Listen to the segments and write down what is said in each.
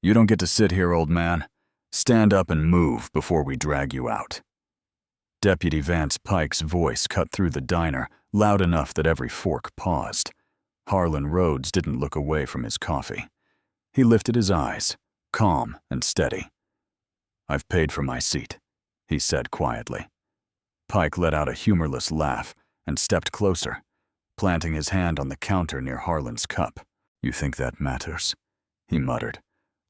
You don't get to sit here, old man. Stand up and move before we drag you out." Deputy Vance Pike's voice cut through the diner, loud enough that every fork paused. Harlon Rhodes didn't look away from his coffee. He lifted his eyes, calm and steady. "I've paid for my seat," he said quietly. Pike let out a humorless laugh and stepped closer, planting his hand on the counter near Harlan's cup. "You think that matters?" he muttered,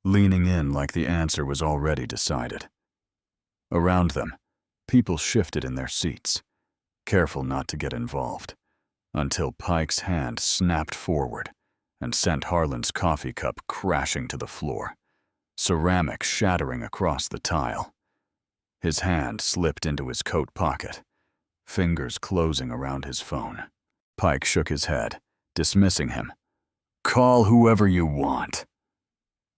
leaning in like the answer was already decided. Around them, people shifted in their seats, careful not to get involved, until Pike's hand snapped forward and sent Harlan's coffee cup crashing to the floor, ceramic shattering across the tile. His hand slipped into his coat pocket, fingers closing around his phone. Pike shook his head, dismissing him. "Call whoever you want."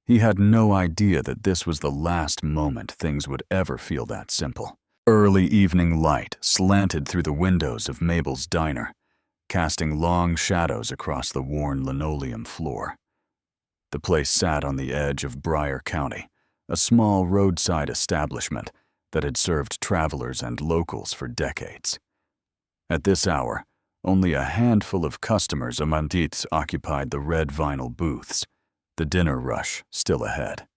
He had no idea that this was the last moment things would ever feel that simple. Early evening light slanted through the windows of Mabel's diner, casting long shadows across the worn linoleum floor. The place sat on the edge of Bryan County, a small roadside establishment that had served travelers and locals for decades. At this hour, only a handful of customers among it occupied the red vinyl booths, the dinner rush still ahead.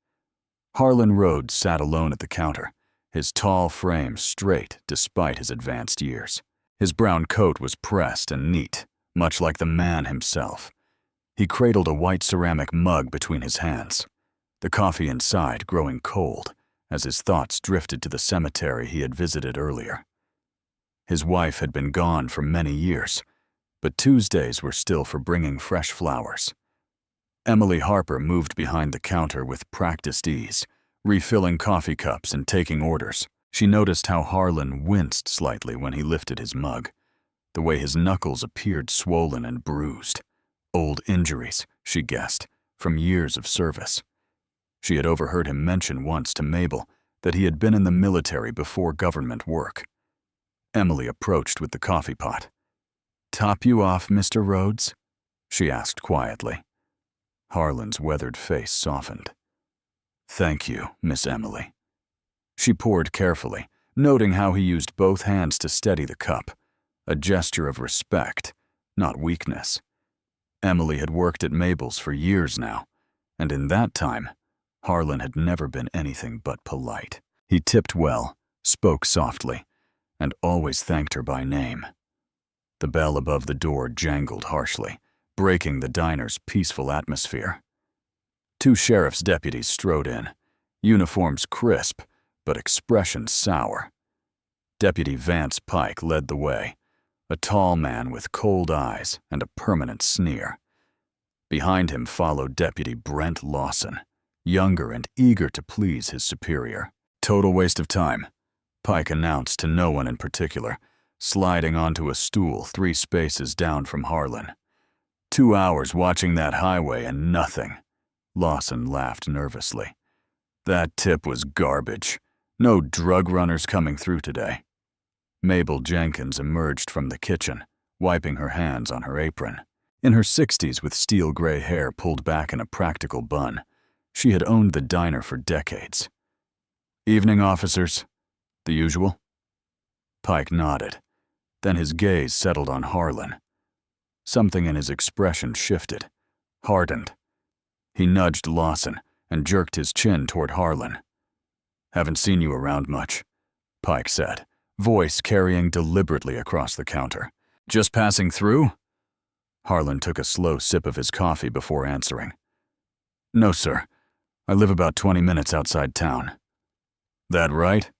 Harlon Rhodes sat alone at the counter, his tall frame straight despite his advanced years. His brown coat was pressed and neat, much like the man himself. He cradled a white ceramic mug between his hands, the coffee inside growing cold as his thoughts drifted to the cemetery he had visited earlier. His wife had been gone for many years, but Tuesdays were still for bringing fresh flowers. Emily Harper moved behind the counter with practiced ease, refilling coffee cups and taking orders. She noticed how Harlon winced slightly when he lifted his mug, the way his knuckles appeared swollen and bruised. Old injuries, she guessed, from years of service. She had overheard him mention once to Mabel that he had been in the military before government work. Emily approached with the coffee pot. "Top you off, Mr. Rhodes?" she asked quietly. Harlan's weathered face softened. "Thank you, Miss Emily." She poured carefully, noting how he used both hands to steady the cup, a gesture of respect, not weakness. Emily had worked at Mabel's for years now, and in that time, Harlon had never been anything but polite. He tipped well, spoke softly, and always thanked her by name. The bell above the door jangled harshly, breaking the diner's peaceful atmosphere. Two sheriff's deputies strode in, uniforms crisp, but expressions sour. Deputy Vance Pike led the way, a tall man with cold eyes and a permanent sneer. Behind him followed Deputy Brent Lawson, younger and eager to please his superior. "Total waste of time," Pike announced to no one in particular, sliding onto a stool 3 spaces down from Harlon. 2 hours watching that highway and nothing. Lawson laughed nervously. "That tip was garbage. No drug runners coming through today." Mabel Jenkins emerged from the kitchen, wiping her hands on her apron. In her 60s with steel gray hair pulled back in a practical bun, she had owned the diner for decades. "Evening, officers. The usual?" Pike nodded. Then his gaze settled on Harlon. Something in his expression shifted, hardened. He nudged Lawson and jerked his chin toward Harlon. "Haven't seen you around much," Pike said, voice carrying deliberately across the counter. "Just passing through?" Harlon took a slow sip of his coffee before answering. "No, sir. I live about 20 minutes outside town." "That right?"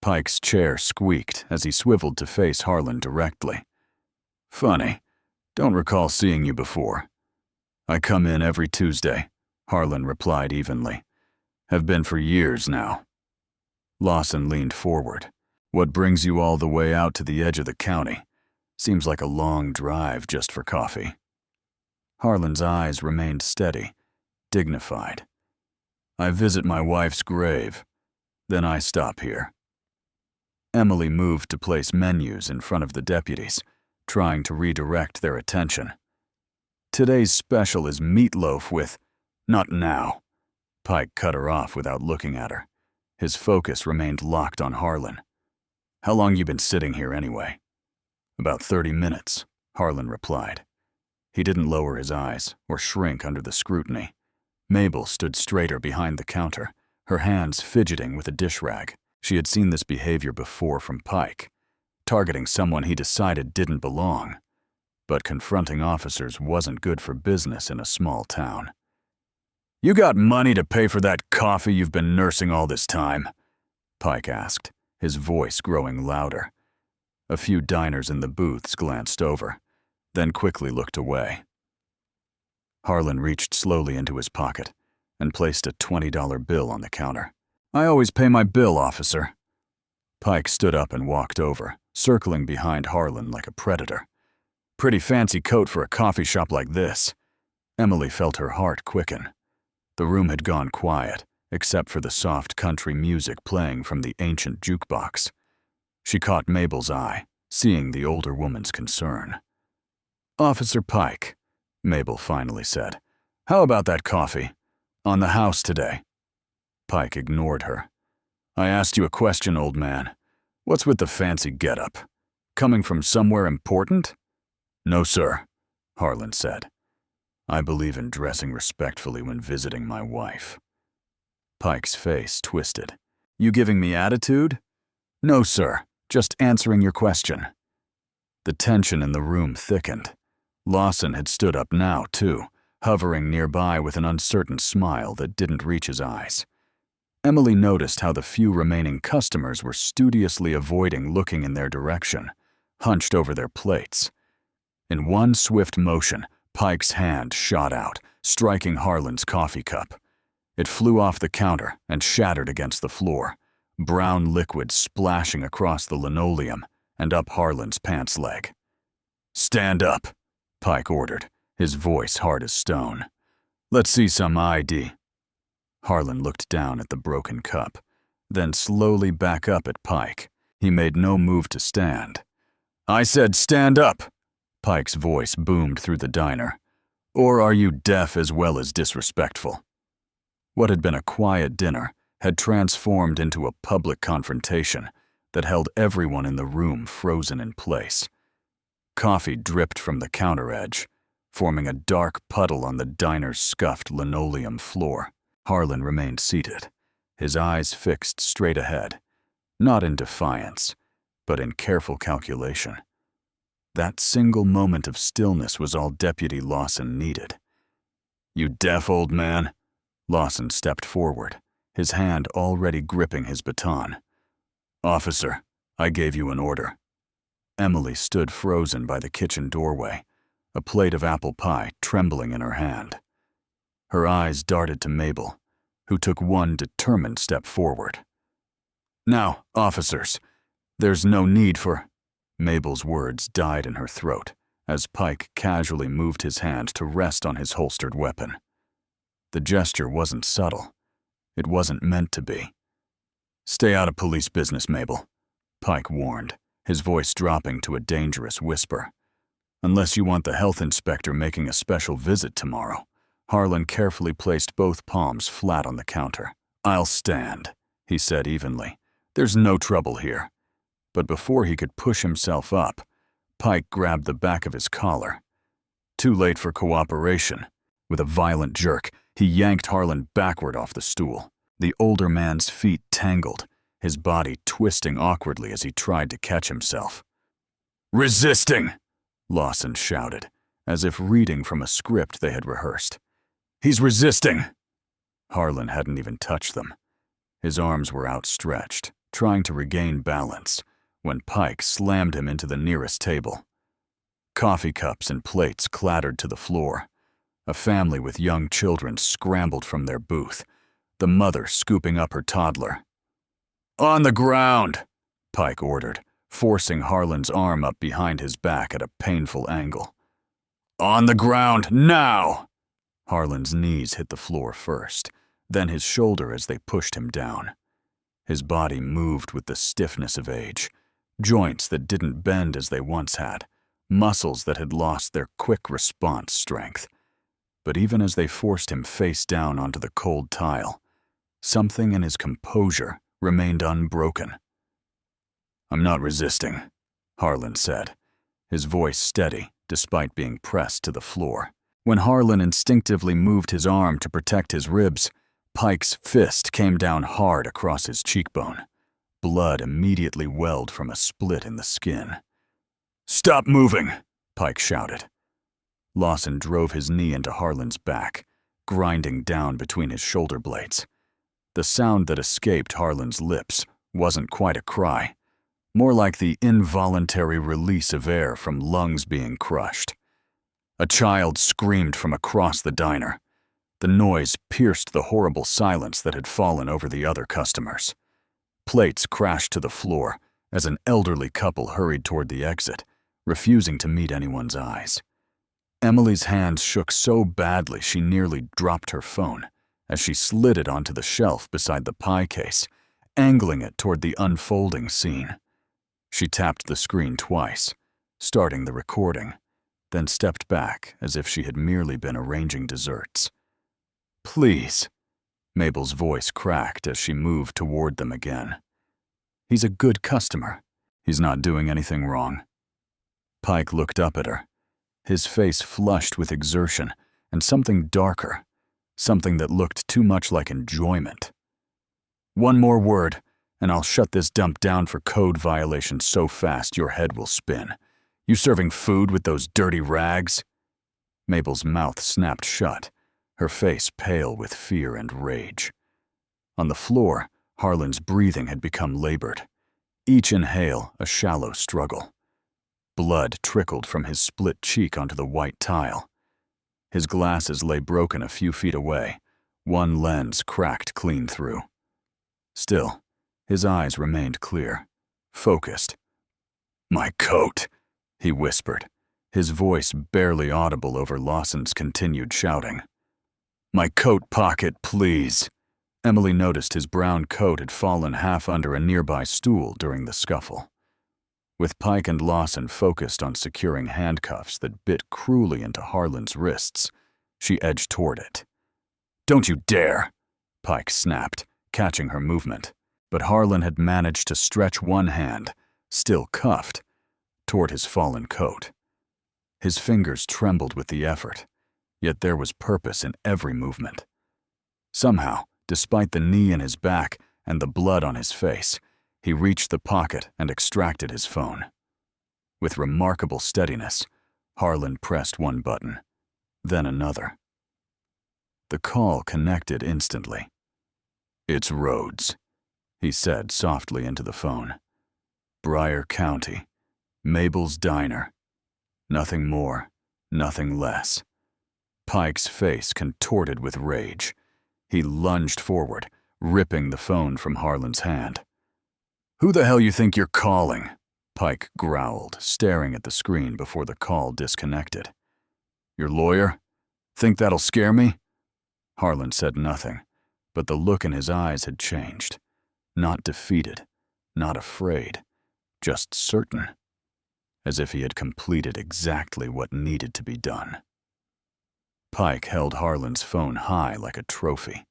Pike's chair squeaked as he swiveled to face Harlon directly. "Funny. Don't recall seeing you before." "I come in every Tuesday," Harlon replied evenly. "Have been for years now." Lawson leaned forward. "What brings you all the way out to the edge of the county? Seems like a long drive just for coffee." Harlan's eyes remained steady, dignified. "I visit my wife's grave. Then I stop here." Emily moved to place menus in front of the deputies, trying to redirect their attention. "Today's special is meatloaf with—" "Not now." Pike cut her off without looking at her. His focus remained locked on Harlon. "How long you been sitting here anyway?" "About 30 minutes, Harlon replied. He didn't lower his eyes or shrink under the scrutiny. Mabel stood straighter behind the counter, her hands fidgeting with a dish rag. She had seen this behavior before from Pike, targeting someone he decided didn't belong. But confronting officers wasn't good for business in a small town. "You got money to pay for that coffee you've been nursing all this time?" Pike asked, his voice growing louder. A few diners in the booths glanced over, then quickly looked away. Harlon reached slowly into his pocket and placed a $20 bill on the counter. "I always pay my bill, officer." Pike stood up and walked over, circling behind Harlon like a predator. "Pretty fancy coat for a coffee shop like this." Emily felt her heart quicken. The room had gone quiet, except for the soft country music playing from the ancient jukebox. She caught Mabel's eye, seeing the older woman's concern. "Officer Pike," Mabel finally said, "how about that coffee? On the house today." Pike ignored her. "I asked you a question, old man. What's with the fancy getup? Coming from somewhere important?" "No, sir," Harlon said. "I believe in dressing respectfully when visiting my wife." Pike's face twisted. "You giving me attitude?" "No, sir. Just answering your question." The tension in the room thickened. Lawson had stood up now, too, hovering nearby with an uncertain smile that didn't reach his eyes. Emily noticed how the few remaining customers were studiously avoiding looking in their direction, hunched over their plates. In one swift motion, Pike's hand shot out, striking Harlon's coffee cup. It flew off the counter and shattered against the floor, brown liquid splashing across the linoleum and up Harlon's pants leg. "Stand up," Pike ordered, his voice hard as stone. "Let's see some ID." Harlon looked down at the broken cup, then slowly back up at Pike. He made no move to stand. "I said stand up," Pike's voice boomed through the diner. "Or are you deaf as well as disrespectful?" What had been a quiet dinner had transformed into a public confrontation that held everyone in the room frozen in place. Coffee dripped from the counter edge, forming a dark puddle on the diner's scuffed linoleum floor. Harlon remained seated, his eyes fixed straight ahead, not in defiance, but in careful calculation. That single moment of stillness was all Deputy Lawson needed. "You deaf, old man?" Lawson stepped forward, his hand already gripping his baton. "Officer, I gave you an order." Emily stood frozen by the kitchen doorway, a plate of apple pie trembling in her hand. Her eyes darted to Mabel, who took one determined step forward. "Now, officers, there's no need for—" Mabel's words died in her throat as Pike casually moved his hand to rest on his holstered weapon. The gesture wasn't subtle. It wasn't meant to be. "Stay out of police business, Mabel," Pike warned, his voice dropping to a dangerous whisper. "Unless you want the health inspector making a special visit tomorrow." Harlon carefully placed both palms flat on the counter. "I'll stand," he said evenly. "There's no trouble here." But before he could push himself up, Pike grabbed the back of his collar. "Too late for cooperation." With a violent jerk, he yanked Harlon backward off the stool. The older man's feet tangled, his body twisting awkwardly as he tried to catch himself. "Resisting!" Lawson shouted, as if reading from a script they had rehearsed. "He's resisting!" Harlon hadn't even touched them. His arms were outstretched, trying to regain balance, when Pike slammed him into the nearest table. Coffee cups and plates clattered to the floor. A family with young children scrambled from their booth, the mother scooping up her toddler. "On the ground!" Pike ordered, forcing Harlon's arm up behind his back at a painful angle. "On the ground, now!" Harlon's knees hit the floor first, then his shoulder as they pushed him down. His body moved with the stiffness of age, joints that didn't bend as they once had, muscles that had lost their quick response strength. But even as they forced him face down onto the cold tile, something in his composure remained unbroken. "I'm not resisting," Harlon said, his voice steady despite being pressed to the floor. When Harlon instinctively moved his arm to protect his ribs, Pike's fist came down hard across his cheekbone. Blood immediately welled from a split in the skin. "Stop moving!" Pike shouted. Lawson drove his knee into Harlon's back, grinding down between his shoulder blades. The sound that escaped Harlon's lips wasn't quite a cry, more like the involuntary release of air from lungs being crushed. A child screamed from across the diner. The noise pierced the horrible silence that had fallen over the other customers. Plates crashed to the floor as an elderly couple hurried toward the exit, refusing to meet anyone's eyes. Emily's hands shook so badly she nearly dropped her phone as she slid it onto the shelf beside the pie case, angling it toward the unfolding scene. She tapped the screen twice, starting the recording, then stepped back as if she had merely been arranging desserts. "Please," Mabel's voice cracked as she moved toward them again. "He's a good customer. He's not doing anything wrong." Pike looked up at her, his face flushed with exertion and something darker, something that looked too much like enjoyment. "One more word, and I'll shut this dump down for code violations so fast your head will spin. You serving food with those dirty rags?" Mabel's mouth snapped shut, her face pale with fear and rage. On the floor, Harlan's breathing had become labored. Each inhale a shallow struggle. Blood trickled from his split cheek onto the white tile. His glasses lay broken a few feet away, one lens cracked clean through. Still, his eyes remained clear, focused. "My coat," he whispered, his voice barely audible over Lawson's continued shouting. "My coat pocket, please." Emily noticed his brown coat had fallen half under a nearby stool during the scuffle. With Pike and Lawson focused on securing handcuffs that bit cruelly into Harlan's wrists, she edged toward it. "Don't you dare!" Pike snapped, catching her movement. But Harlan had managed to stretch one hand, still cuffed, toward his fallen coat. His fingers trembled with the effort, yet there was purpose in every movement. Somehow, despite the knee in his back and the blood on his face, he reached the pocket and extracted his phone. With remarkable steadiness, Harlan pressed one button, then another. The call connected instantly. "It's Rhodes," he said softly into the phone. "Briar County, Mabel's Diner. Nothing more, nothing less." Pike's face contorted with rage. He lunged forward, ripping the phone from Harlan's hand. "Who the hell you think you're calling?" Pike growled, staring at the screen before the call disconnected. "Your lawyer? Think that'll scare me?" Harlan said nothing, but the look in his eyes had changed. Not defeated, not afraid, just certain, as if he had completed exactly what needed to be done. Pike held Harlan's phone high like a trophy,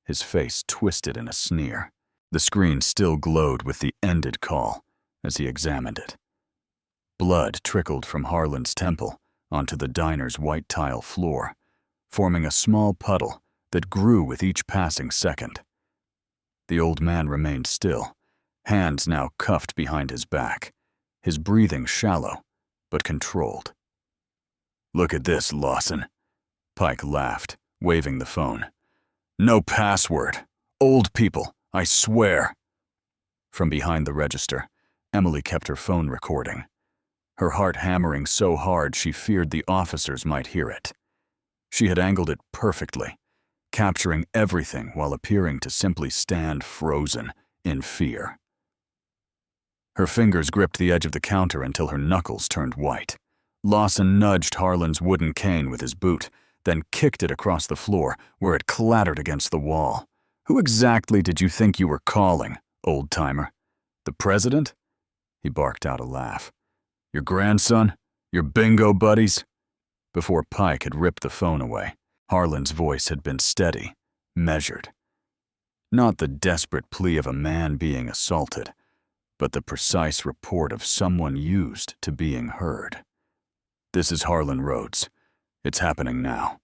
his face twisted in a sneer. The screen still glowed with the ended call as he examined it. Blood trickled from Harlan's temple onto the diner's white tile floor, forming a small puddle that grew with each passing second. The old man remained still, hands now cuffed behind his back, his breathing shallow but controlled. "Look at this, Lawson," Pike laughed, waving the phone. "No password. Old people, I swear." From behind the register, Emily kept her phone recording, her heart hammering so hard she feared the officers might hear it. She had angled it perfectly, capturing everything while appearing to simply stand frozen in fear. Her fingers gripped the edge of the counter until her knuckles turned white. Lawson nudged Harlan's wooden cane with his boot, then kicked it across the floor where it clattered against the wall. "Who exactly did you think you were calling, old-timer? The president?" He barked out a laugh. "Your grandson? Your bingo buddies?" Before Pike had ripped the phone away, Harlan's voice had been steady, measured. Not the desperate plea of a man being assaulted, but the precise report of someone used to being heard. "This is Harlon Rhodes. It's happening now."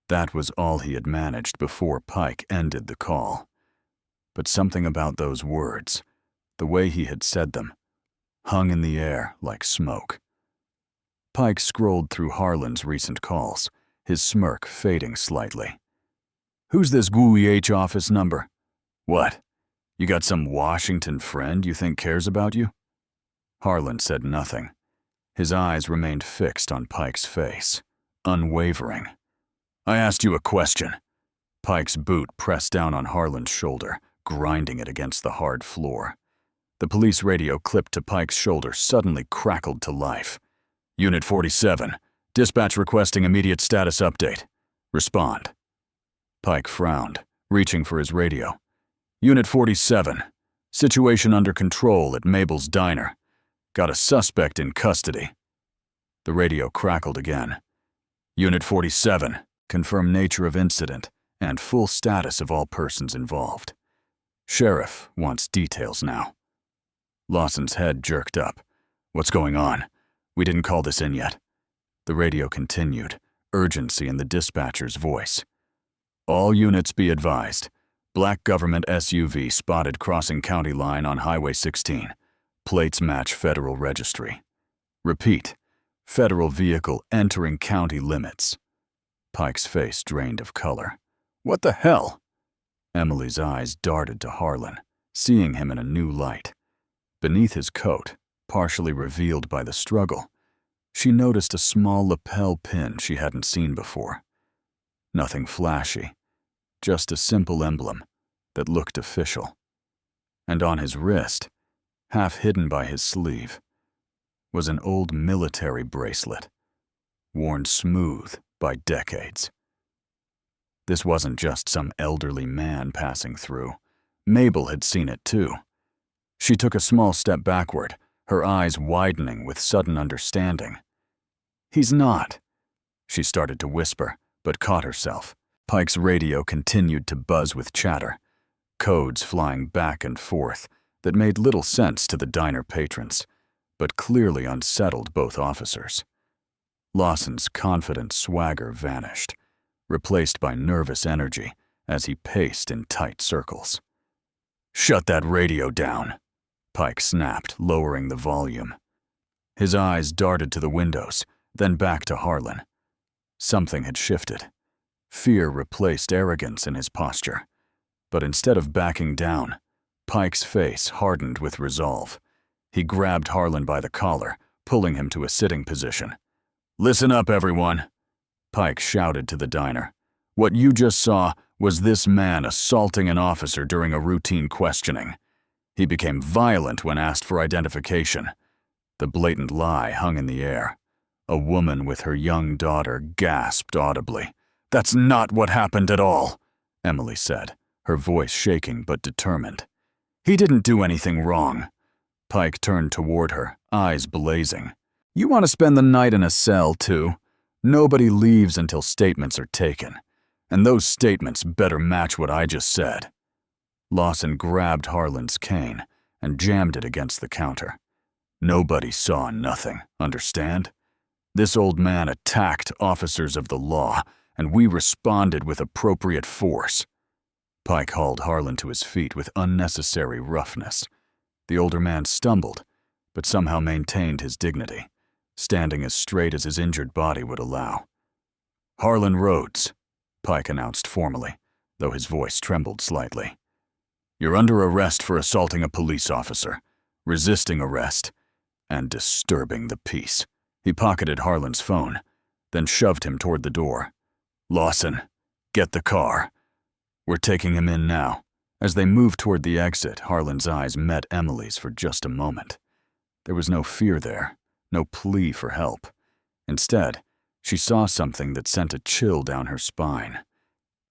That was all he had managed before Pike ended the call. But something about those words, the way he had said them, hung in the air like smoke. Pike scrolled through Harlan's recent calls, his smirk fading slightly. "Who's this GUIH office number? What? You got some Washington friend you think cares about you?" Harlan said nothing. His eyes remained fixed on Pike's face, unwavering. "I asked you a question." Pike's boot pressed down on Harlan's shoulder, grinding it against the hard floor. The police radio clipped to Pike's shoulder suddenly crackled to life. "Unit 47, dispatch requesting immediate status update. Respond." Pike frowned, reaching for his radio. "Unit 47, situation under control at Mabel's Diner. Got a suspect in custody." The radio crackled again. "Unit 47, confirm nature of incident and full status of all persons involved. Sheriff wants details now." Lawson's head jerked up. "What's going on? We didn't call this in yet." The radio continued, urgency in the dispatcher's voice. "All units be advised. Black government SUV spotted crossing county line on Highway 16. Plates match federal registry. Repeat, federal vehicle entering county limits." Pike's face drained of color. "What the hell?" Emily's eyes darted to Harlan, seeing him in a new light. Beneath his coat, partially revealed by the struggle, she noticed a small lapel pin she hadn't seen before. Nothing flashy, just a simple emblem that looked official. And on his wrist, half hidden by his sleeve, was an old military bracelet, worn smooth by decades. This wasn't just some elderly man passing through. Mabel had seen it too. She took a small step backward, her eyes widening with sudden understanding. "He's not," she started to whisper, but caught herself. Pike's radio continued to buzz with chatter, codes flying back and forth that made little sense to the diner patrons, but clearly unsettled both officers. Lawson's confident swagger vanished, replaced by nervous energy as he paced in tight circles. "Shut that radio down," Pike snapped, lowering the volume. His eyes darted to the windows, then back to Harlan. Something had shifted. Fear replaced arrogance in his posture. But instead of backing down, Pike's face hardened with resolve. He grabbed Harlan by the collar, pulling him to a sitting position. "Listen up, everyone," Pike shouted to the diner. "What you just saw was this man assaulting an officer during a routine questioning. He became violent when asked for identification. The blatant lie hung in the air. A woman with her young daughter gasped audibly. "That's not what happened at all," Emily said, her voice shaking but determined. "He didn't do anything wrong." Pike turned toward her, eyes blazing. "You want to spend the night in a cell, too? Nobody leaves until statements are taken. And those statements better match what I just said." Lawson grabbed Harlan's cane and jammed it against the counter. "Nobody saw nothing, understand? This old man attacked officers of the law, and we responded with appropriate force." Pike hauled Harlan to his feet with unnecessary roughness. The older man stumbled, but somehow maintained his dignity, standing as straight as his injured body would allow. "Harlon Rhodes," Pike announced formally, though his voice trembled slightly. "You're under arrest for assaulting a police officer, resisting arrest, and disturbing the peace." He pocketed Harlan's phone, then shoved him toward the door. "Lawson, get the car. We're taking him in now." As they moved toward the exit, Harlan's eyes met Emily's for just a moment. There was no fear there, no plea for help. Instead, she saw something that sent a chill down her spine.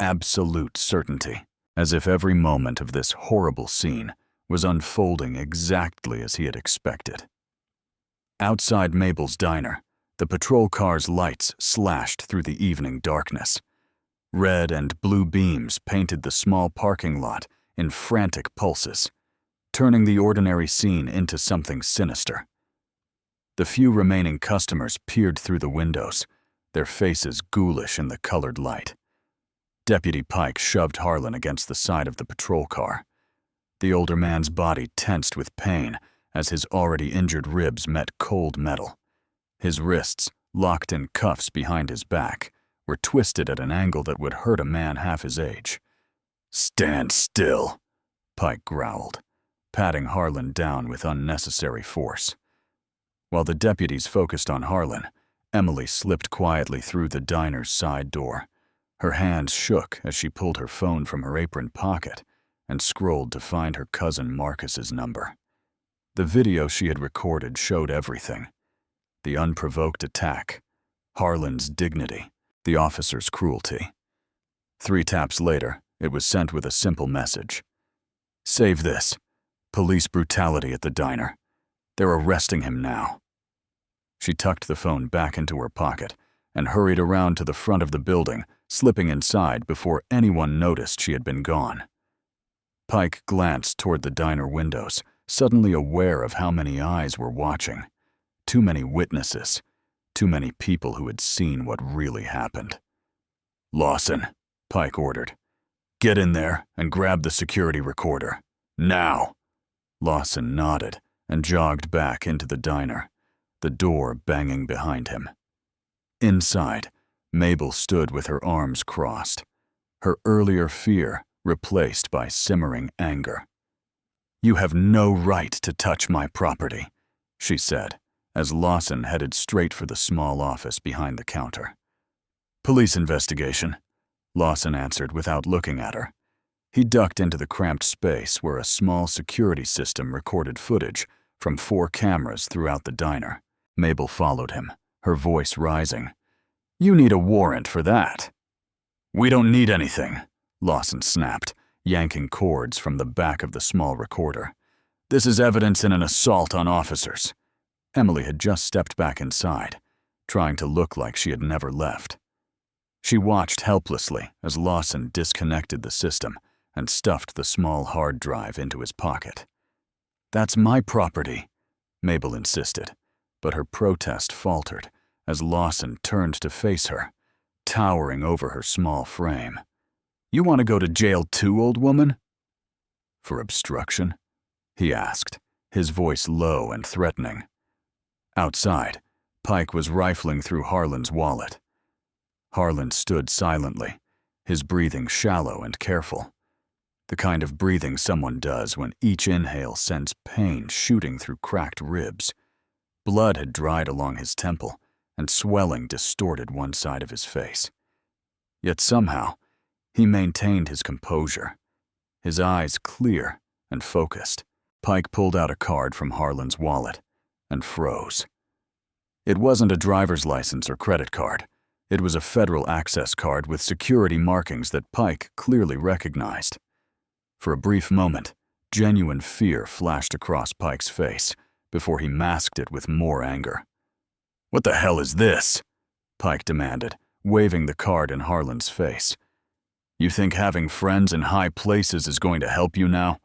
Absolute certainty, as if every moment of this horrible scene was unfolding exactly as he had expected. Outside Mabel's diner, the patrol car's lights slashed through the evening darkness. Red and blue beams painted the small parking lot in frantic pulses, turning the ordinary scene into something sinister. The few remaining customers peered through the windows, their faces ghoulish in the colored light. Deputy Pike shoved Harlon against the side of the patrol car. The older man's body tensed with pain as his already injured ribs met cold metal. His wrists, locked in cuffs behind his back, were twisted at an angle that would hurt a man half his age. "Stand still," Pike growled, patting Harlon down with unnecessary force. While the deputies focused on Harlon, Emily slipped quietly through the diner's side door. Her hands shook as she pulled her phone from her apron pocket and scrolled to find her cousin Marcus's number. The video she had recorded showed everything: the unprovoked attack, Harlon's dignity, the officer's cruelty. 3 taps later, it was sent with a simple message. "Save this. Police brutality at the diner. They're arresting him now." She tucked the phone back into her pocket and hurried around to the front of the building, slipping inside before anyone noticed she had been gone. Pike glanced toward the diner windows, suddenly aware of how many eyes were watching. Too many witnesses, too many people who had seen what really happened. "Lawson," Pike ordered, "get in there and grab the security recorder. Now!" Lawson nodded and jogged back into the diner, the door banging behind him. Inside, Mabel stood with her arms crossed, her earlier fear replaced by simmering anger. "You have no right to touch my property," she said, as Lawson headed straight for the small office behind the counter. "Police investigation," Lawson answered without looking at her. He ducked into the cramped space where a small security system recorded footage from 4 cameras throughout the diner. Mabel followed him, her voice rising. "You need a warrant for that." "We don't need anything," Lawson snapped, yanking cords from the back of the small recorder. "This is evidence in an assault on officers." Emily had just stepped back inside, trying to look like she had never left. She watched helplessly as Lawson disconnected the system and stuffed the small hard drive into his pocket. "That's my property," Mabel insisted, but her protest faltered as Lawson turned to face her, towering over her small frame. "You want to go to jail too, old woman?" "For obstruction?" he asked, his voice low and threatening. Outside, Pike was rifling through Harlon's wallet. Harlon stood silently, his breathing shallow and careful. The kind of breathing someone does when each inhale sends pain shooting through cracked ribs. Blood had dried along his temple, and swelling distorted one side of his face. Yet somehow, he maintained his composure, his eyes clear and focused. Pike pulled out a card from Harlon's wallet and froze. It wasn't a driver's license or credit card. It was a federal access card with security markings that Pike clearly recognized. For a brief moment, genuine fear flashed across Pike's face before he masked it with more anger. "What the hell is this?" Pike demanded, waving the card in Harlon's face. "You think having friends in high places is going to help you now?"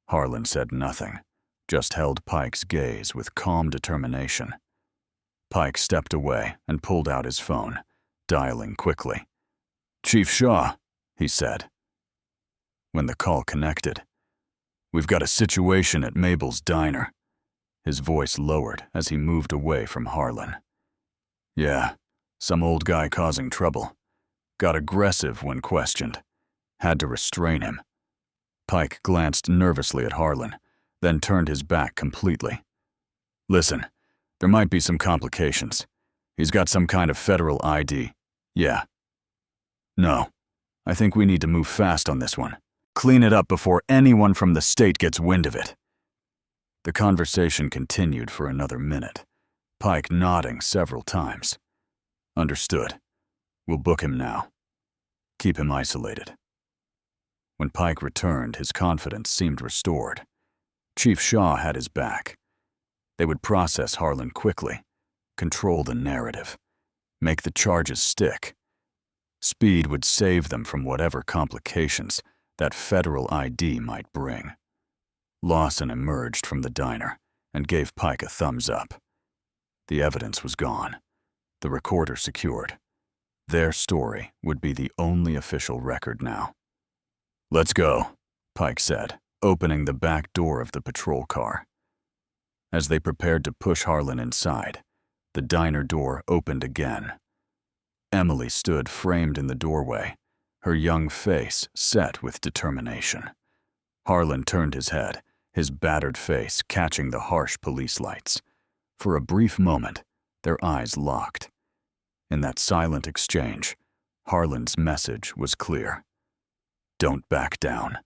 Harlon said nothing, just held Pike's gaze with calm determination. Pike stepped away and pulled out his phone, dialing quickly. "Chief Shaw," he said. When the call connected, "We've got a situation at Mabel's diner." His voice lowered as he moved away from Harlon. "Yeah, some old guy causing trouble. Got aggressive when questioned. Had to restrain him." Pike glanced nervously at Harlon, then turned his back completely. "Listen, there might be some complications. He's got some kind of federal ID. Yeah. No, I think we need to move fast on this one. Clean it up before anyone from the state gets wind of it." The conversation continued for another minute, Pike nodding several times. "Understood. We'll book him now. Keep him isolated." When Pike returned, his confidence seemed restored. Chief Shaw had his back. They would process Harlon quickly, control the narrative, make the charges stick. Speed would save them from whatever complications that federal ID might bring. Lawson emerged from the diner and gave Pike a thumbs up. The evidence was gone, the recorder secured. Their story would be the only official record now. "Let's go," Pike said, opening the back door of the patrol car. As they prepared to push Harlon inside, the diner door opened again. Emily stood framed in the doorway, her young face set with determination. Harlon turned his head, his battered face catching the harsh police lights. For a brief moment, their eyes locked. In that silent exchange, Harlon's message was clear. Don't back down.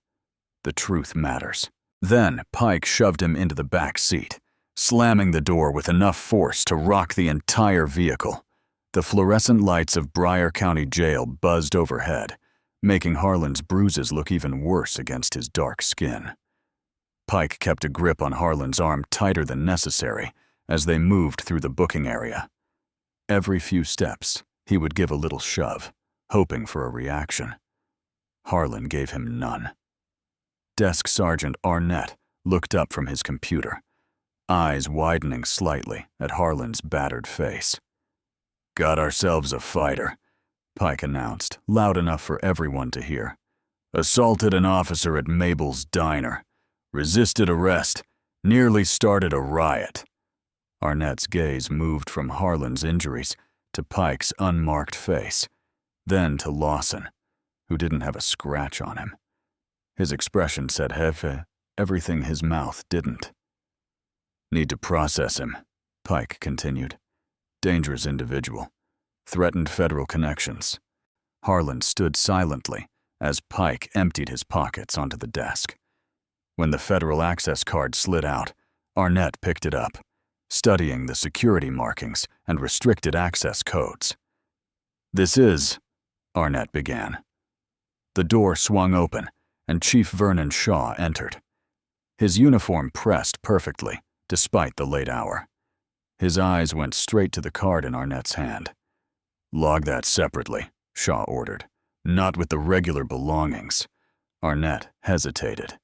The truth matters. Then Pike shoved him into the back seat, slamming the door with enough force to rock the entire vehicle. The fluorescent lights of Broward County Jail buzzed overhead, making Harlon's bruises look even worse against his dark skin. Pike kept a grip on Harlon's arm tighter than necessary as they moved through the booking area. Every few steps, he would give a little shove, hoping for a reaction. Harlon gave him none. Desk Sergeant Arnett looked up from his computer, eyes widening slightly at Harlon's battered face. "Got ourselves a fighter," Pike announced, loud enough for everyone to hear. "Assaulted an officer at Mabel's diner. Resisted arrest. Nearly started a riot." Arnett's gaze moved from Harlon's injuries to Pike's unmarked face, then to Lawson, who didn't have a scratch on him. His expression said everything his mouth didn't. "Need to process him," Pike continued. "Dangerous individual. Threatened federal connections." Harlon stood silently as Pike emptied his pockets onto the desk. When the federal access card slid out, Arnett picked it up, studying the security markings and restricted access codes. "This is," Arnett began. The door swung open, and Chief Vernon Shaw entered. His uniform pressed perfectly, despite the late hour. His eyes went straight to the card in Arnett's hand. "Log that separately," Shaw ordered. "Not with the regular belongings." Arnett hesitated.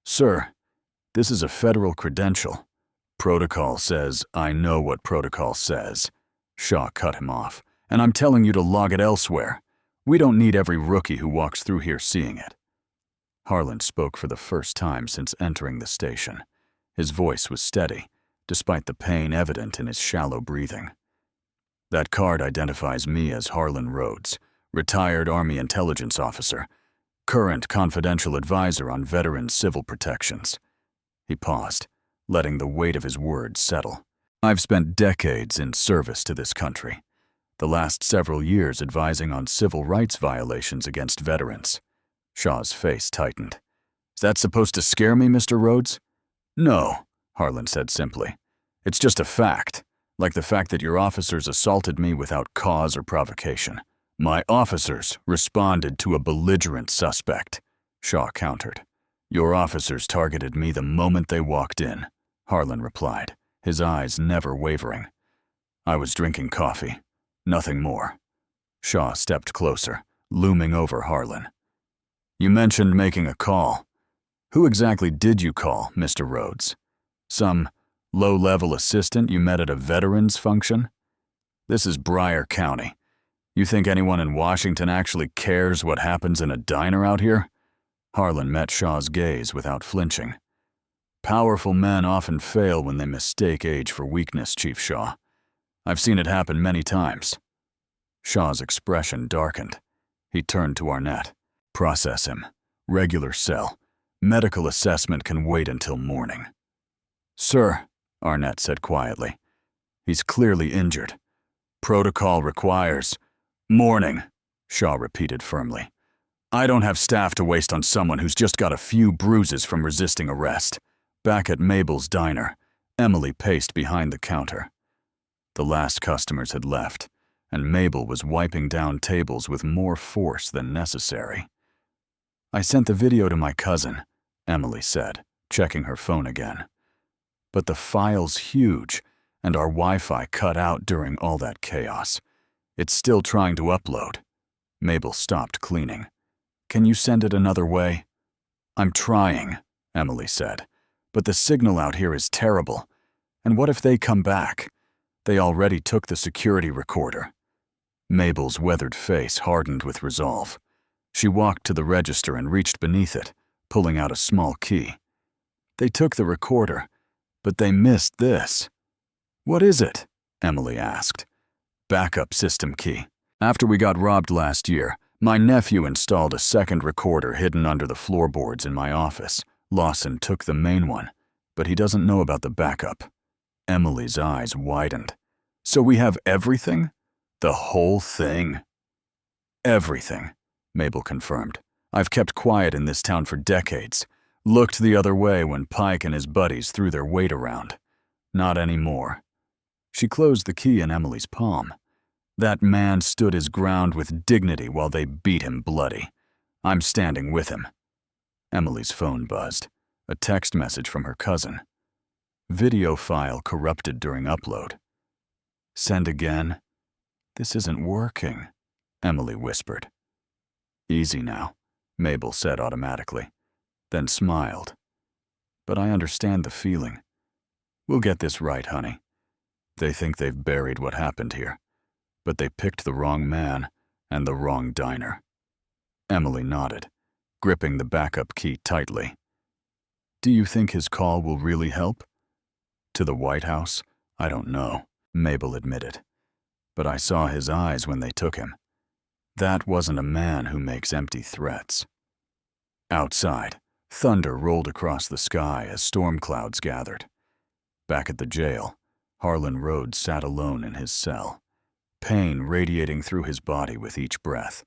"Sir, this is a federal credential." "Protocol says I know what protocol says." Shaw cut him off. "And I'm telling you to log it elsewhere. We don't need every rookie who walks through here seeing it." Harlon spoke for the first time since entering the station. His voice was steady, despite the pain evident in his shallow breathing. "That card identifies me as Harlon Rhodes, retired Army intelligence officer, current confidential advisor on veterans civil protections." He paused, letting the weight of his words settle. "I've spent decades in service to this country, the last several years advising on civil rights violations against veterans." Shaw's face tightened. "Is that supposed to scare me, Mr. Rhodes?" "No," Harlon said simply. "It's just a fact, like the fact that your officers assaulted me without cause or provocation." "My officers responded to a belligerent suspect," Shaw countered. "Your officers targeted me the moment they walked in," Harlon replied, his eyes never wavering. "I was drinking coffee, nothing more." Shaw stepped closer, looming over Harlon. "You mentioned making a call. Who exactly did you call, Mr. Rhodes? Some low-level assistant you met at a veterans function? This is Broward County. You think anyone in Washington actually cares what happens in a diner out here?" Harlon met Shaw's gaze without flinching. "Powerful men often fail when they mistake age for weakness, Chief Shaw. I've seen it happen many times." Shaw's expression darkened. He turned to Arnett. "Process him. Regular cell. Medical assessment can wait until morning." "Sir," Arnett said quietly, "he's clearly injured. Protocol requires—" "Morning," Shaw repeated firmly. "I don't have staff to waste on someone who's just got a few bruises from resisting arrest." Back at Mabel's diner, Emily paced behind the counter. The last customers had left, and Mabel was wiping down tables with more force than necessary. "I sent the video to my cousin," Emily said, checking her phone again. "But the file's huge, and our Wi-Fi cut out during all that chaos. It's still trying to upload." Mabel stopped cleaning. "Can you send it another way?" "I'm trying," Emily said, "but the signal out here is terrible. And what if they come back? They already took the security recorder." Mabel's weathered face hardened with resolve. She walked to the register and reached beneath it, pulling out a small key. "They took the recorder, but they missed this." "What is it?" Emily asked. "Backup system key. After we got robbed last year, my nephew installed a second recorder hidden under the floorboards in my office. Lawson took the main one, but he doesn't know about the backup." Emily's eyes widened. "So we have everything? The whole thing?" "Everything," Mabel confirmed. "I've kept quiet in this town for decades. Looked the other way when Pike and his buddies threw their weight around. Not anymore." She closed the key in Emily's palm. "That man stood his ground with dignity while they beat him bloody. I'm standing with him." Emily's phone buzzed. A text message from her cousin. "Video file corrupted during upload." "Send again?" "This isn't working," Emily whispered. "Easy now," Mabel said automatically, then smiled. "But I understand the feeling. We'll get this right, honey. They think they've buried what happened here, but they picked the wrong man and the wrong diner." Emily nodded, gripping the backup key tightly. "Do you think his call will really help?" "To the White House? I don't know," Mabel admitted. "But I saw his eyes when they took him. That wasn't a man who makes empty threats." Outside, thunder rolled across the sky as storm clouds gathered. Back at the jail, Harlon Rhodes sat alone in his cell, pain radiating through his body with each breath.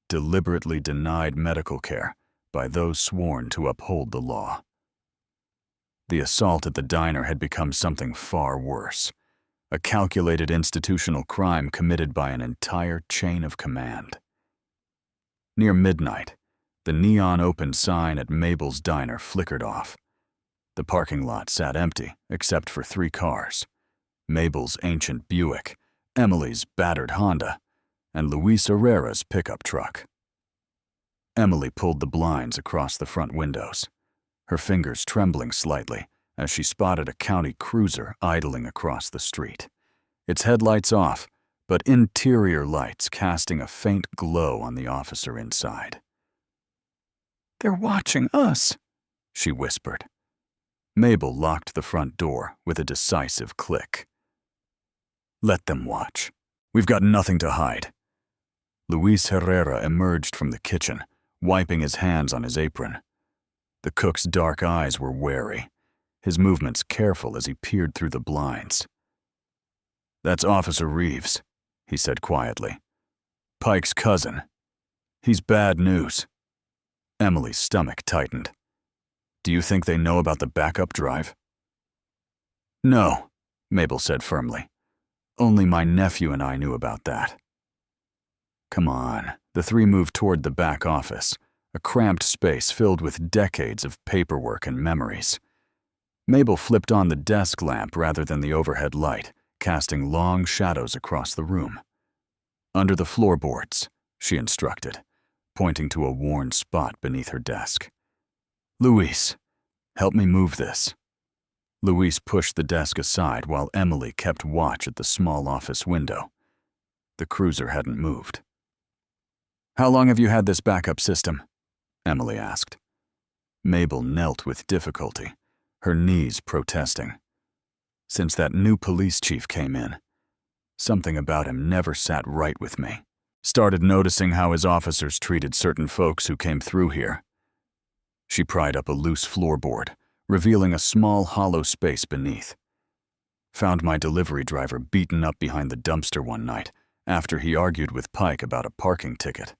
Deliberately denied medical care by those sworn to uphold the law. The assault at the diner had become something far worse. A calculated institutional crime committed by an entire chain of command. Near midnight, the neon open sign at Mabel's diner flickered off. The parking lot sat empty except for 3 cars. Mabel's ancient Buick, Emily's battered Honda, and Luis Herrera's pickup truck. Emily pulled the blinds across the front windows, her fingers trembling slightly as she spotted a county cruiser idling across the street, its headlights off, but interior lights casting a faint glow on the officer inside. "They're watching us," she whispered. Mabel locked the front door with a decisive click. "Let them watch. We've got nothing to hide." Luis Herrera emerged from the kitchen, wiping his hands on his apron. The cook's dark eyes were wary, his movements careful as he peered through the blinds. "That's Officer Reeves," he said quietly. "Pike's cousin. He's bad news." Emily's stomach tightened. "Do you think they know about the backup drive?" "No," Mabel said firmly. "Only my nephew and I knew about that." "Come on." The 3 moved toward the back office, a cramped space filled with decades of paperwork and memories. Mabel flipped on the desk lamp rather than the overhead light, casting long shadows across the room. "Under the floorboards," she instructed, pointing to a worn spot beneath her desk. "Luis, help me move this." Luis pushed the desk aside while Emily kept watch at the small office window. The cruiser hadn't moved. "How long have you had this backup system?" Emily asked. Mabel knelt with difficulty, her knees protesting. "Since that new police chief came in. Something about him never sat right with me. Started noticing how his officers treated certain folks who came through here." She pried up a loose floorboard, revealing a small hollow space beneath. "Found my delivery driver beaten up behind the dumpster one night after he argued with Pike about a parking ticket.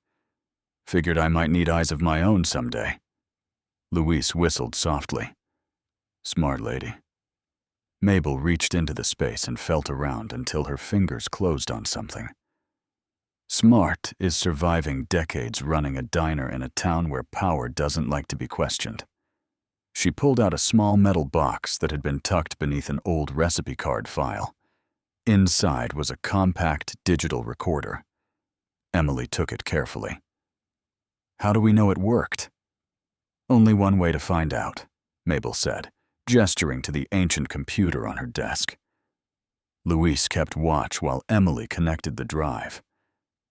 Figured I might need eyes of my own someday." Luis whistled softly. "Smart lady." Mabel reached into the space and felt around until her fingers closed on something. Smart is surviving decades running a diner in a town where power doesn't like to be questioned. She pulled out a small metal box that had been tucked beneath an old recipe card file. Inside was a compact digital recorder. Emily took it carefully. How do we know it worked? Only one way to find out, Mabel said, gesturing to the ancient computer on her desk. Louise kept watch while Emily connected the drive.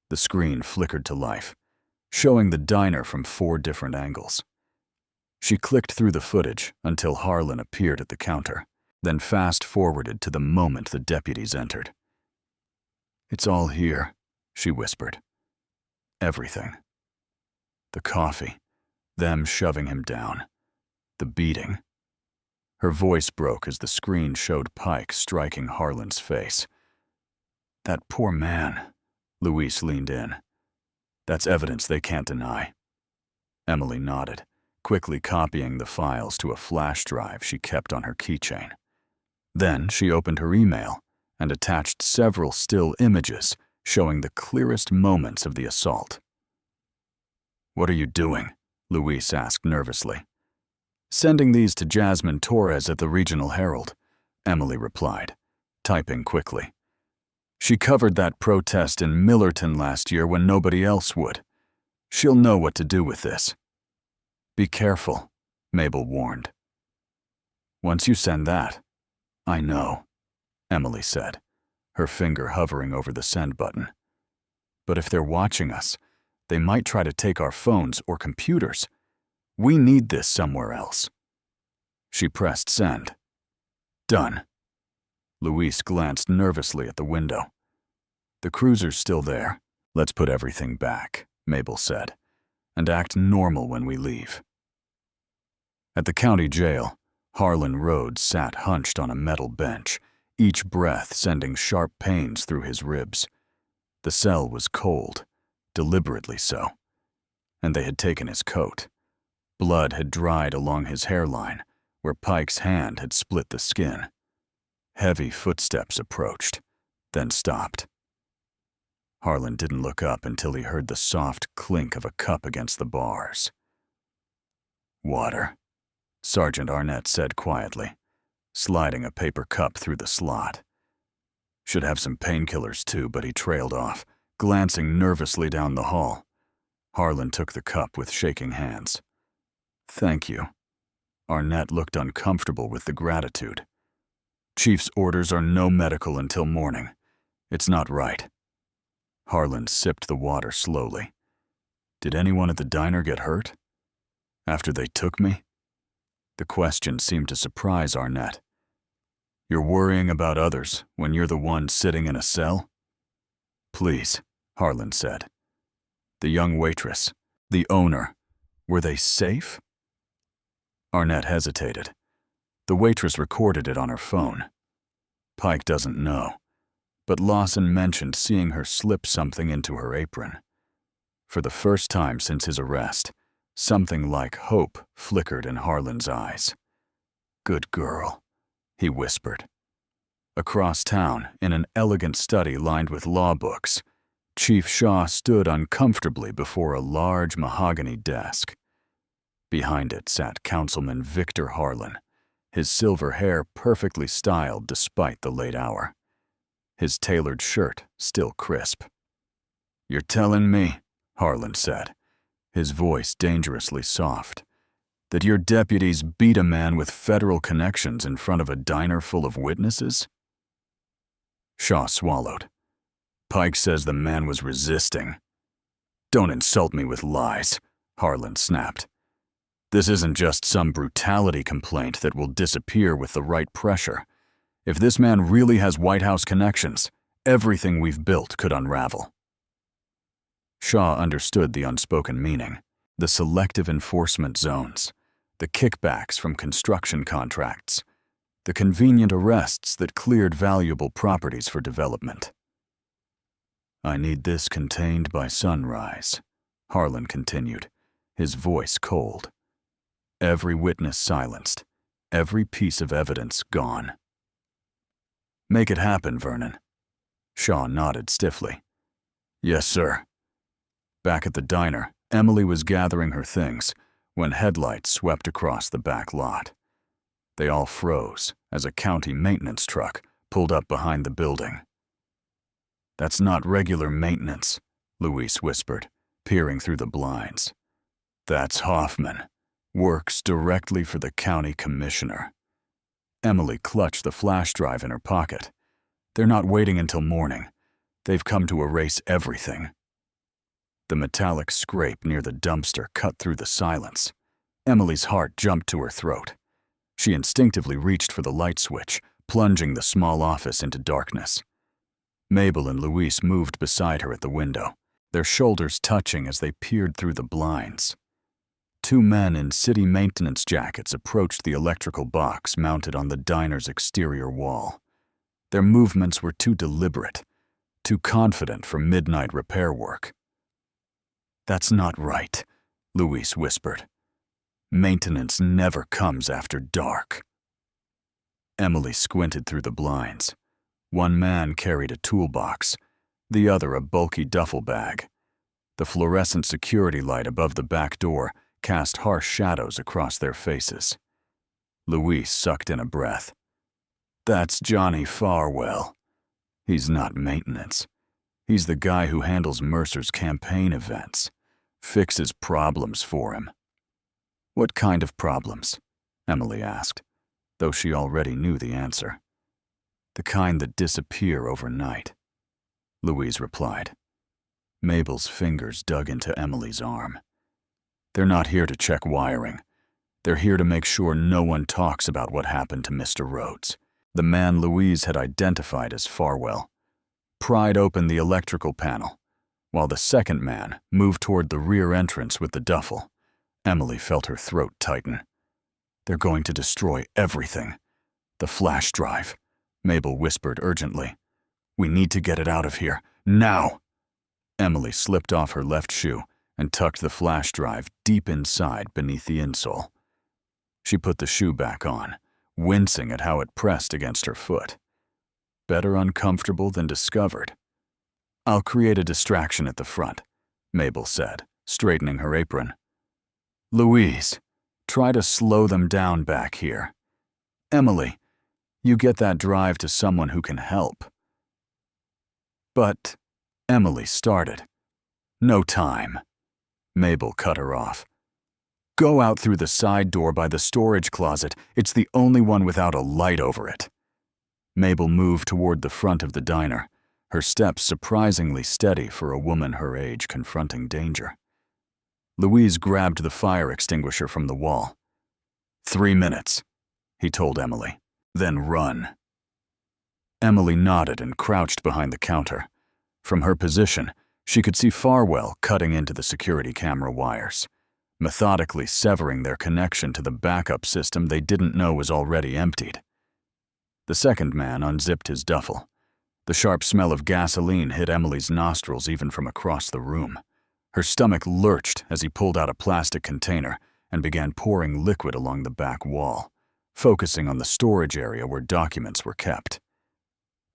The screen flickered to life, showing the diner from 4 different angles. She clicked through the footage until Harlon appeared at the counter, then fast-forwarded to the moment the deputies entered. "It's all here," she whispered. Everything. The coffee, them shoving him down, the beating. Her voice broke as the screen showed Pike striking Harlan's face. "That poor man," Louise leaned in. "That's evidence they can't deny." Emily nodded, quickly copying the files to a flash drive she kept on her keychain. Then she opened her email and attached several still images showing the clearest moments of the assault. "What are you doing?" Louise asked nervously. "Sending these to Jasmine Torres at the Regional Herald," Emily replied, typing quickly. "She covered that protest in Millerton last year when nobody else would. She'll know what to do with this." "Be careful," Mabel warned. "Once you send that." "I know," Emily said, her finger hovering over the send button. "But if they're watching us, they might try to take our phones or computers. We need this somewhere else." She pressed send. Done. Louise glanced nervously at the window. "The cruiser's still there. Let's put everything back," Mabel said, "and act normal when we leave." At the county jail, Harlon Rhodes sat hunched on a metal bench, each breath sending sharp pains through his ribs. The cell was cold, deliberately so, and they had taken his coat. Blood had dried along his hairline, where Pike's hand had split the skin. Heavy footsteps approached, then stopped. Harlon didn't look up until he heard the soft clink of a cup against the bars. "Water," Sergeant Arnett said quietly, sliding a paper cup through the slot. "Should have some painkillers too," but he trailed off, glancing nervously down the hall. Harlon took the cup with shaking hands. "Thank you." Arnett looked uncomfortable with the gratitude. "Chief's orders are no medical until morning. It's not right." Harlon sipped the water slowly. "Did anyone at the diner get hurt? After they took me?" The question seemed to surprise Arnett. "You're worrying about others when you're the one sitting in a cell?" "Please," Harlon said. "The young waitress, the owner, were they safe?" Arnett hesitated. The waitress recorded it on her phone. Pike doesn't know, but Lawson mentioned seeing her slip something into her apron. For the first time since his arrest, something like hope flickered in Harlan's eyes. "Good girl," he whispered. Across town, in an elegant study lined with law books, Chief Shaw stood uncomfortably before a large mahogany desk. Behind it sat Councilman Victor Harlon, his silver hair perfectly styled despite the late hour. His tailored shirt still crisp. "You're telling me," Harlon said, his voice dangerously soft, "that your deputies beat a man with federal connections in front of a diner full of witnesses?" Shaw swallowed. "Pike says the man was resisting." "Don't insult me with lies," Harlon snapped. "This isn't just some brutality complaint that will disappear with the right pressure. If this man really has White House connections, everything we've built could unravel." Shaw understood the unspoken meaning, the selective enforcement zones, the kickbacks from construction contracts, the convenient arrests that cleared valuable properties for development. "I need this contained by sunrise," Harlon continued, his voice cold. "Every witness silenced, every piece of evidence gone." "Make it happen, Vernon." Shaw nodded stiffly. "Yes, sir." Back at the diner, Emily was gathering her things when headlights swept across the back lot. They all froze as a county maintenance truck pulled up behind the building. "That's not regular maintenance," Louise whispered, peering through the blinds. That's Hoffman. Works directly for the county commissioner. Emily clutched the flash drive in her pocket. They're not waiting until morning. They've come to erase everything. The metallic scrape near the dumpster cut through the silence. Emily's heart jumped to her throat. She instinctively reached for the light switch, plunging the small office into darkness. Mabel and Louise moved beside her at the window, their shoulders touching as they peered through the blinds. Two men in city maintenance jackets approached the electrical box mounted on the diner's exterior wall. Their movements were too deliberate, too confident for midnight repair work. That's not right, Louise whispered. Maintenance never comes after dark. Emily squinted through the blinds. One man carried a toolbox, the other a bulky duffel bag. The fluorescent security light above the back door cast harsh shadows across their faces. Louise sucked in a breath. That's Johnny Farwell. He's not maintenance. He's the guy who handles Mercer's campaign events, fixes problems for him. What kind of problems? Emily asked, though she already knew the answer. The kind that disappear overnight, Louise replied. Mabel's fingers dug into Emily's arm. They're not here to check wiring. They're here to make sure no one talks about what happened to Mr. Rhodes, the man Louise had identified as Farwell. Pried open the electrical panel, while the second man moved toward the rear entrance with the duffel. Emily felt her throat tighten. They're going to destroy everything. The flash drive, Mabel whispered urgently. We need to get it out of here, now! Emily slipped off her left shoe and tucked the flash drive deep inside beneath the insole. She put the shoe back on, wincing at how it pressed against her foot. Better uncomfortable than discovered. I'll create a distraction at the front, Mabel said, straightening her apron. Louise, try to slow them down back here. Emily, you get that drive to someone who can help. But, Emily started. No time. Mabel cut her off. Go out through the side door by the storage closet. It's the only one without a light over it. Mabel moved toward the front of the diner, her steps surprisingly steady for a woman her age confronting danger. Louise grabbed the fire extinguisher from the wall. 3 minutes, he told Emily. Then run. Emily nodded and crouched behind the counter. From her position, she could see Farwell cutting into the security camera wires, methodically severing their connection to the backup system they didn't know was already emptied. The second man unzipped his duffel. The sharp smell of gasoline hit Emily's nostrils even from across the room. Her stomach lurched as he pulled out a plastic container and began pouring liquid along the back wall, focusing on the storage area where documents were kept.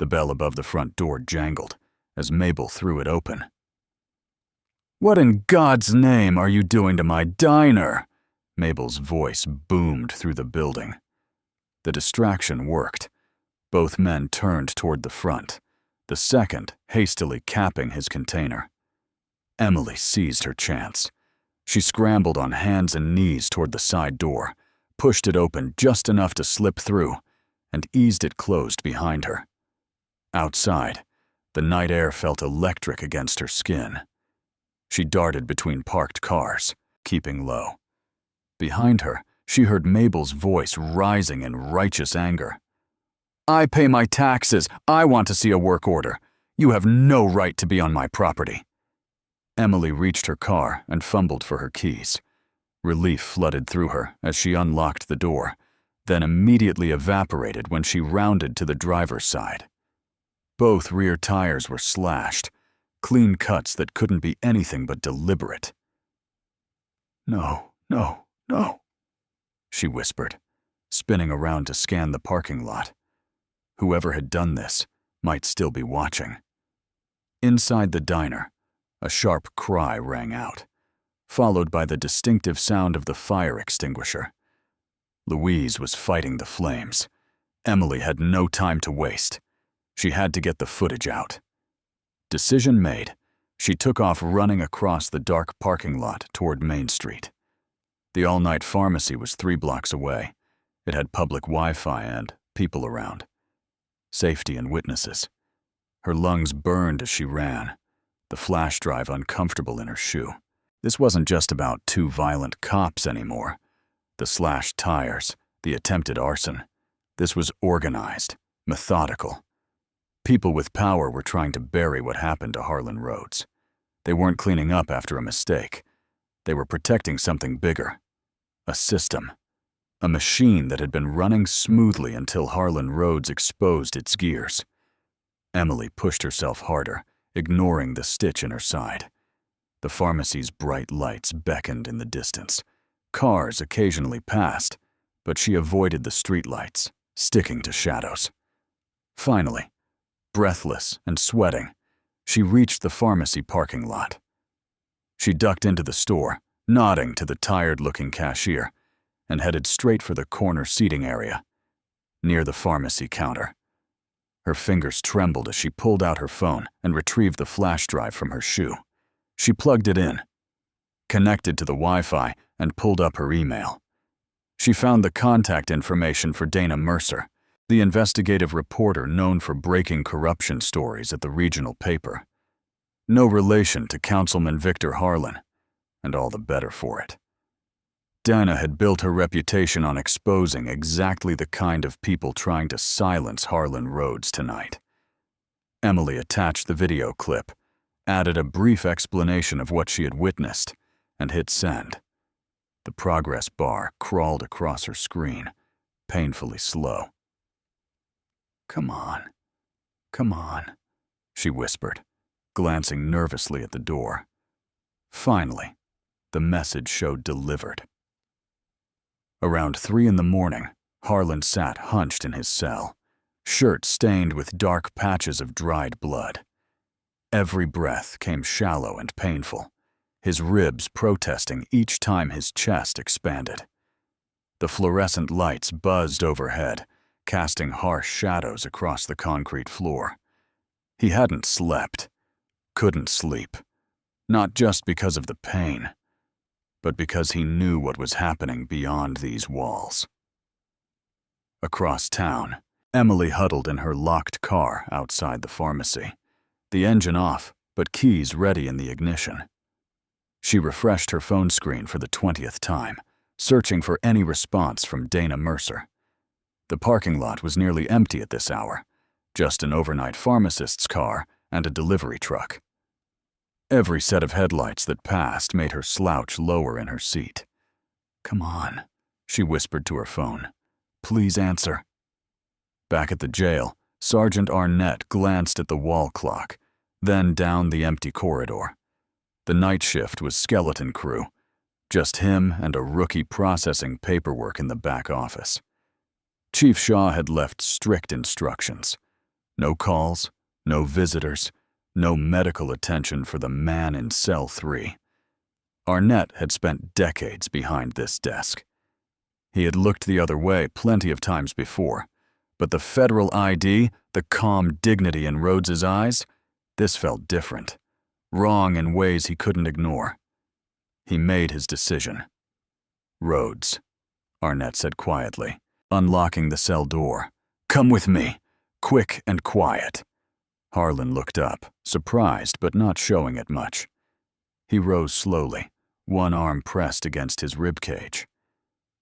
The bell above the front door jangled as Mabel threw it open. What in God's name are you doing to my diner? Mabel's voice boomed through the building. The distraction worked. Both men turned toward the front, the second hastily capping his container. Emily seized her chance. She scrambled on hands and knees toward the side door, pushed it open just enough to slip through, and eased it closed behind her. Outside, the night air felt electric against her skin. She darted between parked cars, keeping low. Behind her, she heard Mabel's voice rising in righteous anger. I pay my taxes. I want to see a work order. You have no right to be on my property. Emily reached her car and fumbled for her keys. Relief flooded through her as she unlocked the door, then immediately evaporated when she rounded to the driver's side. Both rear tires were slashed, clean cuts that couldn't be anything but deliberate. No, no, no, she whispered, spinning around to scan the parking lot. Whoever had done this might still be watching. Inside the diner, a sharp cry rang out, followed by the distinctive sound of the fire extinguisher. Louise was fighting the flames. Emily had no time to waste. She had to get the footage out. Decision made, She took off running across the dark parking lot toward Main Street. The all-night pharmacy was 3 blocks away. It had public Wi-Fi and people around. Safety and witnesses. Her lungs burned as she ran, the flash drive uncomfortable in her shoe. This wasn't just about 2 violent cops anymore. The slashed tires, the attempted arson. This was organized, methodical. People with power were trying to bury what happened to Harlon Rhodes. They weren't cleaning up after a mistake. They were protecting something bigger. A system. A machine that had been running smoothly until Harlon Rhodes exposed its gears. Emily pushed herself harder, ignoring the stitch in her side. The pharmacy's bright lights beckoned in the distance. Cars occasionally passed, but she avoided the streetlights, sticking to shadows. Finally, breathless and sweating, she reached the pharmacy parking lot. She ducked into the store, nodding to the tired-looking cashier, and headed straight for the corner seating area, near the pharmacy counter. Her fingers trembled as she pulled out her phone and retrieved the flash drive from her shoe. She plugged it in, connected to the Wi-Fi, and pulled up her email. She found the contact information for Dana Mercer, the investigative reporter known for breaking corruption stories at the regional paper. No relation to Councilman Victor Harlon, and all the better for it. Dana had built her reputation on exposing exactly the kind of people trying to silence Harlon Rhodes tonight. Emily attached the video clip, added a brief explanation of what she had witnessed, and hit send. The progress bar crawled across her screen, painfully slow. "Come on, she whispered, glancing nervously at the door. Finally, the message showed delivered. Around 3 in the morning, Harlon sat hunched in his cell, shirt stained with dark patches of dried blood. Every breath came shallow and painful, his ribs protesting each time his chest expanded. The fluorescent lights buzzed overhead, casting harsh shadows across the concrete floor. He hadn't slept, couldn't sleep, not just because of the pain, but because he knew what was happening beyond these walls. Across town, Emily huddled in her locked car outside the pharmacy, the engine off, but keys ready in the ignition. She refreshed her phone screen for the 20th time, searching for any response from Dana Mercer. The parking lot was nearly empty at this hour, just an overnight pharmacist's car and a delivery truck. Every set of headlights that passed made her slouch lower in her seat. "Come on," she whispered to her phone. "Please answer." Back at the jail, Sergeant Arnett glanced at the wall clock, then down the empty corridor. The night shift was skeleton crew, just him and a rookie processing paperwork in the back office. Chief Shaw had left strict instructions. No calls, no visitors, no medical attention for the man in cell 3. Arnett had spent decades behind this desk. He had looked the other way plenty of times before, but the federal ID, the calm dignity in Rhodes's eyes, this felt different, wrong in ways he couldn't ignore. He made his decision. "Rhodes," Arnett said quietly, unlocking the cell door. "Come with me, quick and quiet." Harlon looked up, surprised but not showing it much. He rose slowly, one arm pressed against his ribcage.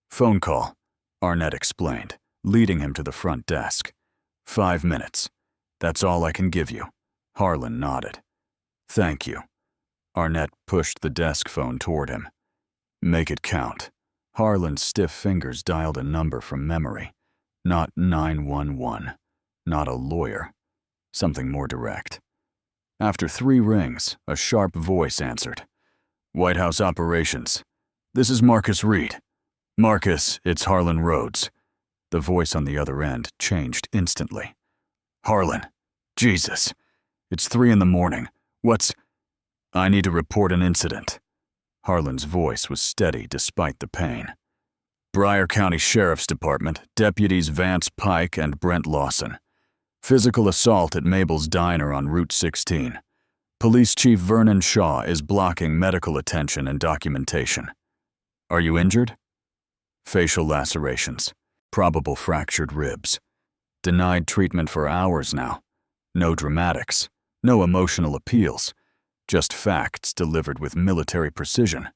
"Phone call," Arnett explained, leading him to the front desk. 5 minutes. That's all I can give you." Harlon nodded. "Thank you." Arnett pushed the desk phone toward him. "Make it count." Harlan's stiff fingers dialed a number from memory. Not 911, not a lawyer. Something more direct. After 3 rings, a sharp voice answered. "White House Operations. This is Marcus Reed." "Marcus, it's Harlon Rhodes." The voice on the other end changed instantly. "Harlon, Jesus. It's 3 in the morning. What's—" "I need to report an incident." Harlan's voice was steady despite the pain. "Broward County Sheriff's Department, Deputies Vance Pike and Brent Lawson. Physical assault at Mabel's Diner on Route 16. Police Chief Vernon Shaw is blocking medical attention and documentation. Are you injured? Facial lacerations. Probable fractured ribs. Denied treatment for hours now. No dramatics. No emotional appeals. Just facts delivered with military precision.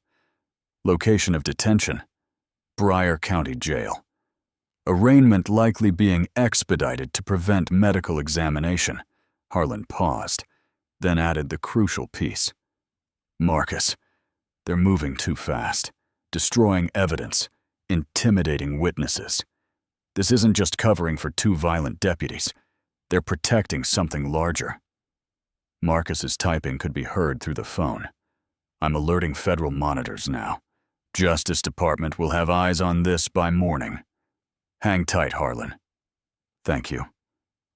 Location of detention: Bryan County Jail. Arraignment likely being expedited to prevent medical examination. Harlon paused, then added the crucial piece. Marcus, they're moving too fast, destroying evidence, intimidating witnesses. This isn't just covering for two violent deputies. They're protecting something larger. Marcus's typing could be heard through the phone. I'm alerting federal monitors now. Justice Department will have eyes on this by morning. Hang tight, Harlon. Thank you.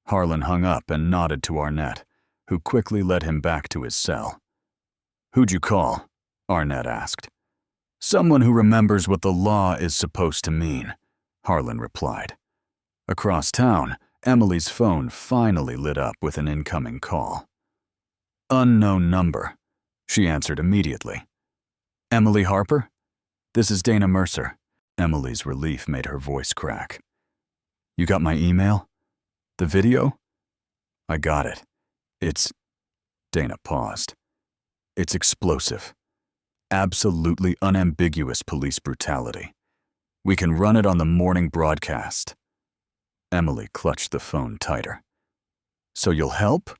Harlon hung up and nodded to Arnett, who quickly led him back to his cell. Who'd you call? Arnett asked. Someone who remembers what the law is supposed to mean, Harlon replied. Across town, Emily's phone finally lit up with an incoming call. Unknown number, she answered immediately. Emily Harper? This is Dana Mercer. Emily's relief made her voice crack. You got my email? The video? I got it. It's... Dana paused. It's explosive. Absolutely unambiguous police brutality. We can run it on the morning broadcast. Emily clutched the phone tighter. So you'll help?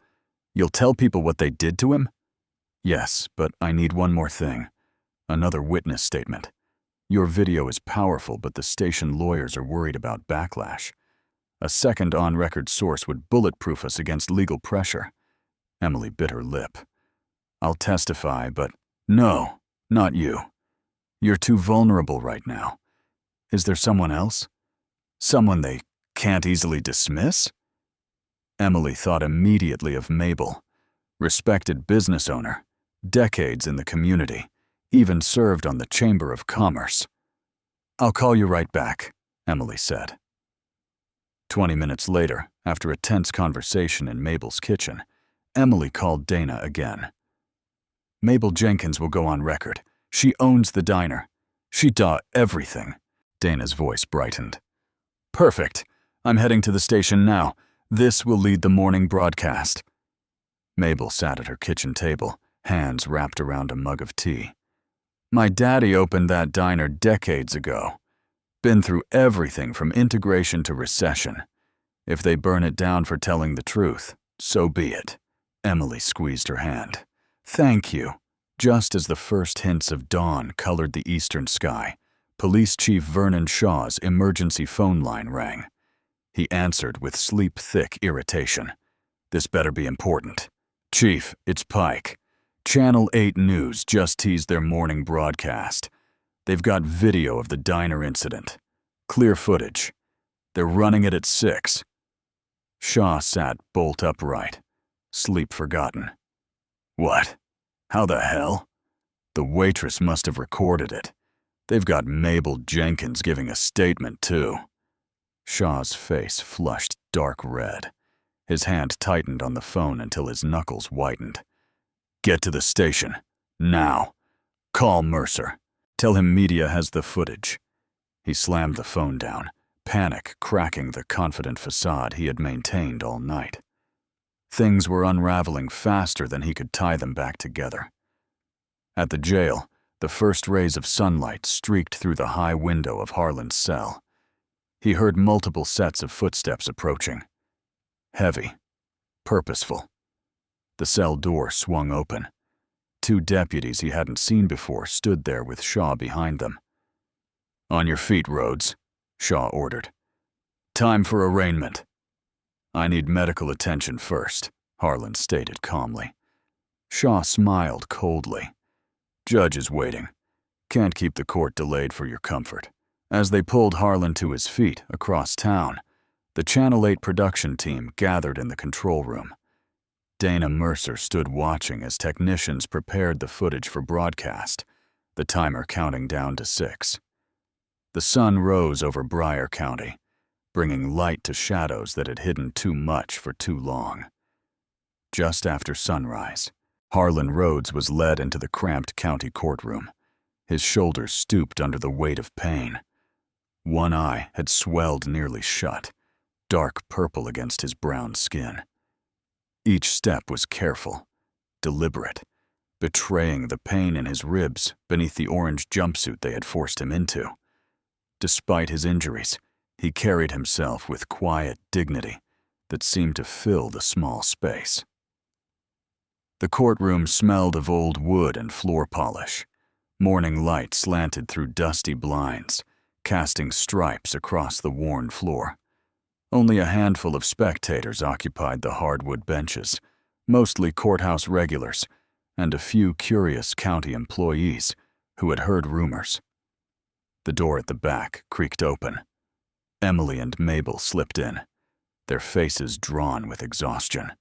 You'll tell people what they did to him? Yes, but I need one more thing. Another witness statement. Your video is powerful, but the station lawyers are worried about backlash. A second on-record source would bulletproof us against legal pressure. Emily bit her lip. I'll testify, but no, not you. You're too vulnerable right now. Is there someone else? Someone they can't easily dismiss? Emily thought immediately of Mabel, respected business owner, decades in the community, even served on the Chamber of Commerce. I'll call you right back, Emily said. 20 minutes later, after a tense conversation in Mabel's kitchen, Emily called Dana again. Mabel Jenkins will go on record. She owns the diner. She does everything. Dana's voice brightened. Perfect. I'm heading to the station now. This will lead the morning broadcast. Mabel sat at her kitchen table, hands wrapped around a mug of tea. My daddy opened that diner decades ago. Been through everything from integration to recession. If they burn it down for telling the truth, so be it. Emily squeezed her hand. Thank you. Just as the first hints of dawn colored the eastern sky, Police Chief Vernon Shaw's emergency phone line rang. He answered with sleep-thick irritation. This better be important. Chief, it's Pike. Channel 8 News just teased their morning broadcast. They've got video of the diner incident. Clear footage. They're running it at 6. Shaw sat bolt upright, sleep forgotten. What? How the hell? The waitress must have recorded it. They've got Mabel Jenkins giving a statement, too. Shaw's face flushed dark red. His hand tightened on the phone until his knuckles whitened. Get to the station. Now. Call Mercer. Tell him media has the footage. He slammed the phone down, panic cracking the confident facade he had maintained all night. Things were unraveling faster than he could tie them back together. At the jail, the first rays of sunlight streaked through the high window of Harlan's cell. He heard multiple sets of footsteps approaching. Heavy. Purposeful. The cell door swung open. 2 deputies he hadn't seen before stood there with Shaw behind them. On your feet, Rhodes, Shaw ordered. Time for arraignment. I need medical attention first, Harlon stated calmly. Shaw smiled coldly. Judge is waiting. Can't keep the court delayed for your comfort. As they pulled Harlon to his feet across town, the Channel 8 production team gathered in the control room. Dana Mercer stood watching as technicians prepared the footage for broadcast, the timer counting down to 6. The sun rose over Bryan County, bringing light to shadows that had hidden too much for too long. Just after sunrise, Harlon Rhodes was led into the cramped county courtroom. His shoulders stooped under the weight of pain. One eye had swelled nearly shut, dark purple against his brown skin. Each step was careful, deliberate, betraying the pain in his ribs beneath the orange jumpsuit they had forced him into. Despite his injuries, he carried himself with quiet dignity that seemed to fill the small space. The courtroom smelled of old wood and floor polish. Morning light slanted through dusty blinds, casting stripes across the worn floor. Only a handful of spectators occupied the hardwood benches, mostly courthouse regulars, and a few curious county employees who had heard rumors. The door at the back creaked open. Emily and Mabel slipped in, their faces drawn with exhaustion.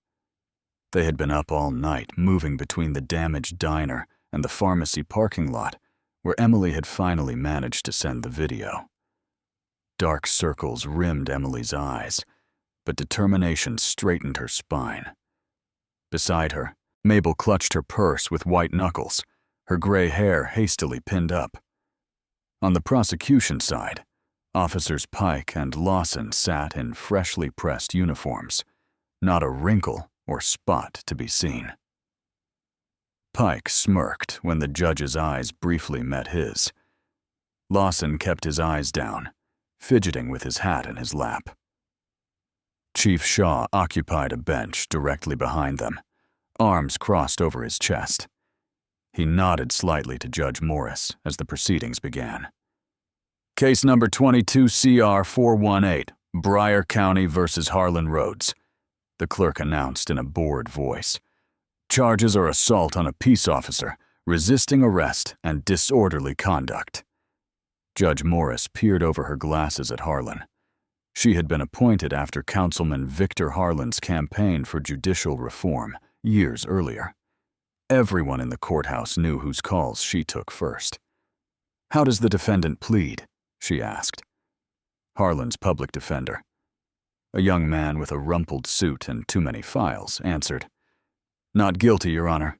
They had been up all night, moving between the damaged diner and the pharmacy parking lot, where Emily had finally managed to send the video. Dark circles rimmed Emily's eyes, but determination straightened her spine. Beside her, Mabel clutched her purse with white knuckles, her gray hair hastily pinned up. On the prosecution side, Officers Pike and Lawson sat in freshly pressed uniforms, not a wrinkle or spot to be seen. Pike smirked when the judge's eyes briefly met his. Lawson kept his eyes down, fidgeting with his hat in his lap. Chief Shaw occupied a bench directly behind them, arms crossed over his chest. He nodded slightly to Judge Morris as the proceedings began. Case number 22 CR 418, Bryan County versus Harlon Rhodes, the clerk announced in a bored voice. Charges are assault on a peace officer, resisting arrest, and disorderly conduct. Judge Morris peered over her glasses at Harlon. She had been appointed after Councilman Victor Harlan's campaign for judicial reform years earlier. Everyone in the courthouse knew whose calls she took first. How does the defendant plead? She asked. Harlan's public defender, a young man with a rumpled suit and too many files, answered. Not guilty, Your Honor.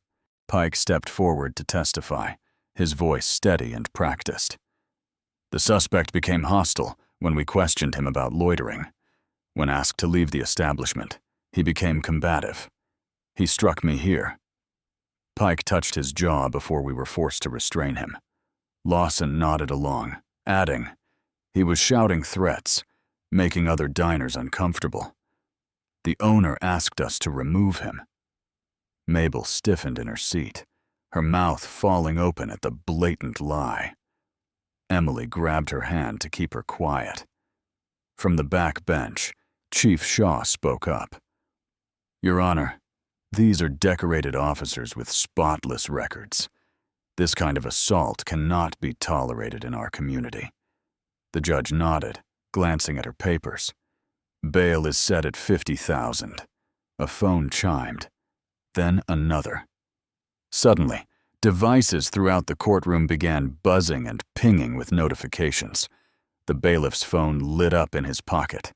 Pike stepped forward to testify, his voice steady and practiced. The suspect became hostile when we questioned him about loitering. When asked to leave the establishment, he became combative. He struck me here. Pike touched his jaw before we were forced to restrain him. Lawson nodded along, adding, he was shouting threats, making other diners uncomfortable. The owner asked us to remove him. Mabel stiffened in her seat, her mouth falling open at the blatant lie. Emily grabbed her hand to keep her quiet. From the back bench, Chief Shaw spoke up. Your Honor, these are decorated officers with spotless records. This kind of assault cannot be tolerated in our community. The judge nodded, glancing at her papers. Bail is set at $50,000. A phone chimed. Then another. Suddenly, devices throughout the courtroom began buzzing and pinging with notifications. The bailiff's phone lit up in his pocket.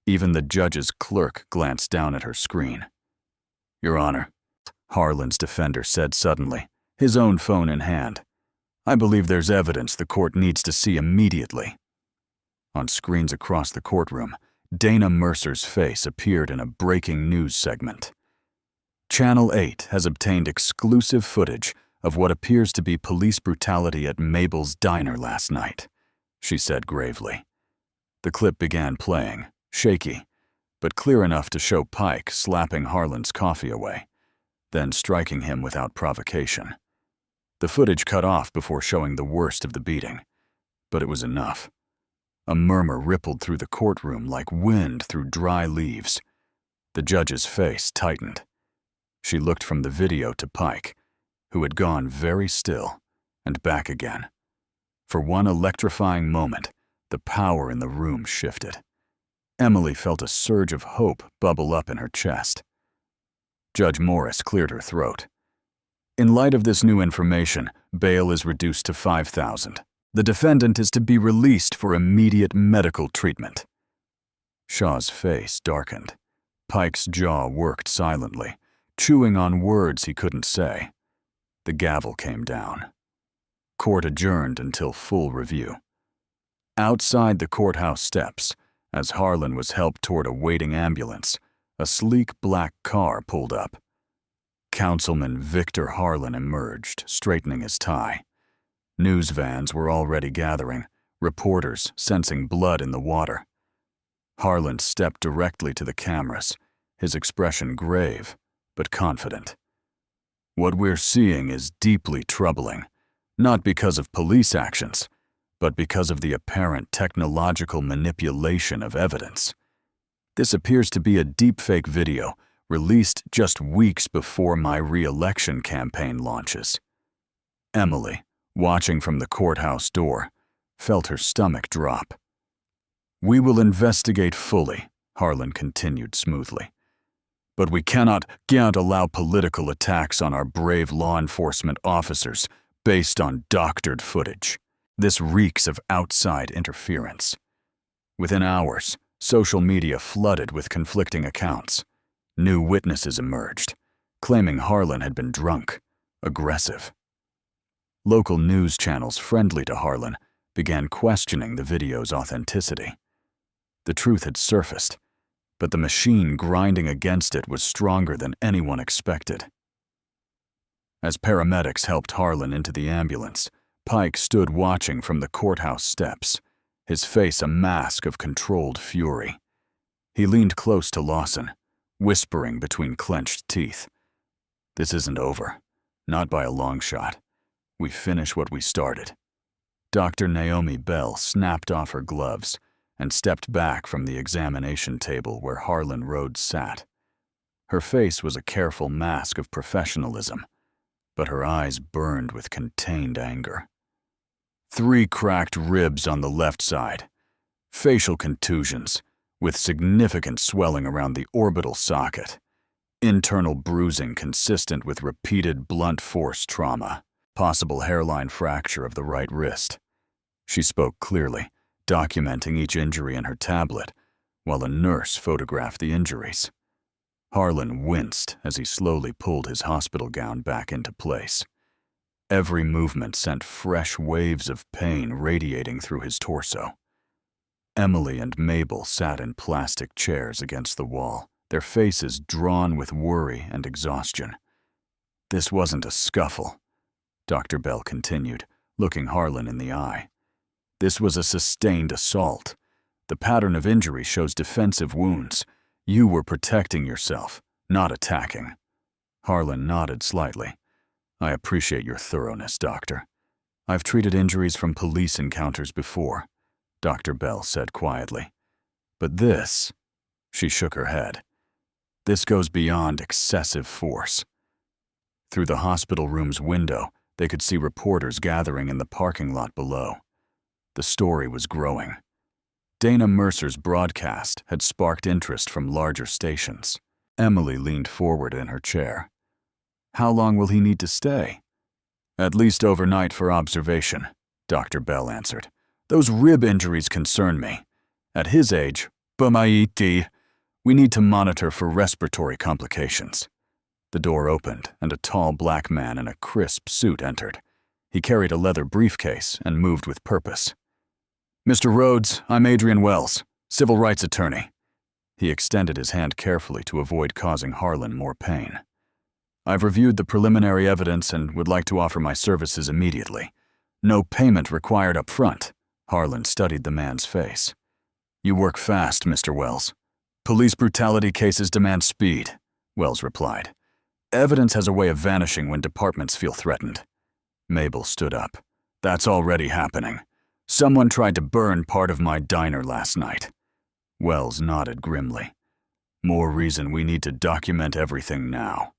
Even the judge's clerk glanced down at her screen. Your Honor, Harlan's defender said suddenly, his own phone in hand. I believe there's evidence the court needs to see immediately. On screens across the courtroom, Dana Mercer's face appeared in a breaking news segment. Channel 8 has obtained exclusive footage of what appears to be police brutality at Mabel's diner last night, she said gravely. The clip began playing, shaky, but clear enough to show Pike slapping Harlan's coffee away, then striking him without provocation. The footage cut off before showing the worst of the beating, but it was enough. A murmur rippled through the courtroom like wind through dry leaves. The judge's face tightened. She looked from the video to Pike, who had gone very still, and back again. For one electrifying moment, the power in the room shifted. Emily felt a surge of hope bubble up in her chest. Judge Morris cleared her throat. In light of this new information, bail is reduced to $5,000. The defendant is to be released for immediate medical treatment. Shaw's face darkened. Pike's jaw worked silently, chewing on words he couldn't say. The gavel came down. Court adjourned until full review. Outside the courthouse steps, as Harlon was helped toward a waiting ambulance, a sleek black car pulled up. Councilman Victor Harlon emerged, straightening his tie. News vans were already gathering, reporters sensing blood in the water. Harlon stepped directly to the cameras, his expression grave but confident. What we're seeing is deeply troubling, not because of police actions, but because of the apparent technological manipulation of evidence. This appears to be a deepfake video released just weeks before my re-election campaign launches. Emily, watching from the courthouse door, felt her stomach drop. "We will investigate fully," Harlon continued smoothly. "But we can't allow political attacks on our brave law enforcement officers based on doctored footage. This reeks of outside interference." Within hours, social media flooded with conflicting accounts. New witnesses emerged, claiming Harlon had been drunk, aggressive. Local news channels friendly to Harlon began questioning the video's authenticity. The truth had surfaced, but the machine grinding against it was stronger than anyone expected. As paramedics helped Harlon into the ambulance, Pike stood watching from the courthouse steps, his face a mask of controlled fury. He leaned close to Lawson, whispering between clenched teeth, "This isn't over, not by a long shot. We finish what we started." Dr. Naomi Bell snapped off her gloves and stepped back from the examination table where Harlon Rhodes sat. Her face was a careful mask of professionalism, but her eyes burned with contained anger. 3 cracked ribs on the left side, facial contusions, with significant swelling around the orbital socket, internal bruising consistent with repeated blunt force trauma, possible hairline fracture of the right wrist. She spoke clearly, documenting each injury in her tablet, while a nurse photographed the injuries. Harlon winced as he slowly pulled his hospital gown back into place. Every movement sent fresh waves of pain radiating through his torso. Emily and Mabel sat in plastic chairs against the wall, their faces drawn with worry and exhaustion. "This wasn't a scuffle," Dr. Bell continued, looking Harlon in the eye. "This was a sustained assault. The pattern of injury shows defensive wounds. You were protecting yourself, not attacking." Harlon nodded slightly. "I appreciate your thoroughness, Doctor. I've treated injuries from police encounters before," Dr. Bell said quietly. "But this," she shook her head, "this goes beyond excessive force." Through the hospital room's window, they could see reporters gathering in the parking lot below. The story was growing. Dana Mercer's broadcast had sparked interest from larger stations. Emily leaned forward in her chair. "How long will he need to stay?" "At least overnight for observation," Dr. Bell answered. "Those rib injuries concern me. At his age, we need to monitor for respiratory complications." The door opened, and a tall black man in a crisp suit entered. He carried a leather briefcase and moved with purpose. "Mr. Rhodes, I'm Adrian Wells, civil rights attorney." He extended his hand carefully to avoid causing Harlon more pain. "I've reviewed the preliminary evidence and would like to offer my services immediately. No payment required up front." Harlon studied the man's face. "You work fast, Mr. Wells. Police brutality cases demand speed," Wells replied. "Evidence has a way of vanishing when departments feel threatened." Mabel stood up. "That's already happening. Someone tried to burn part of my diner last night." Wells nodded grimly. "More reason we need to document everything now."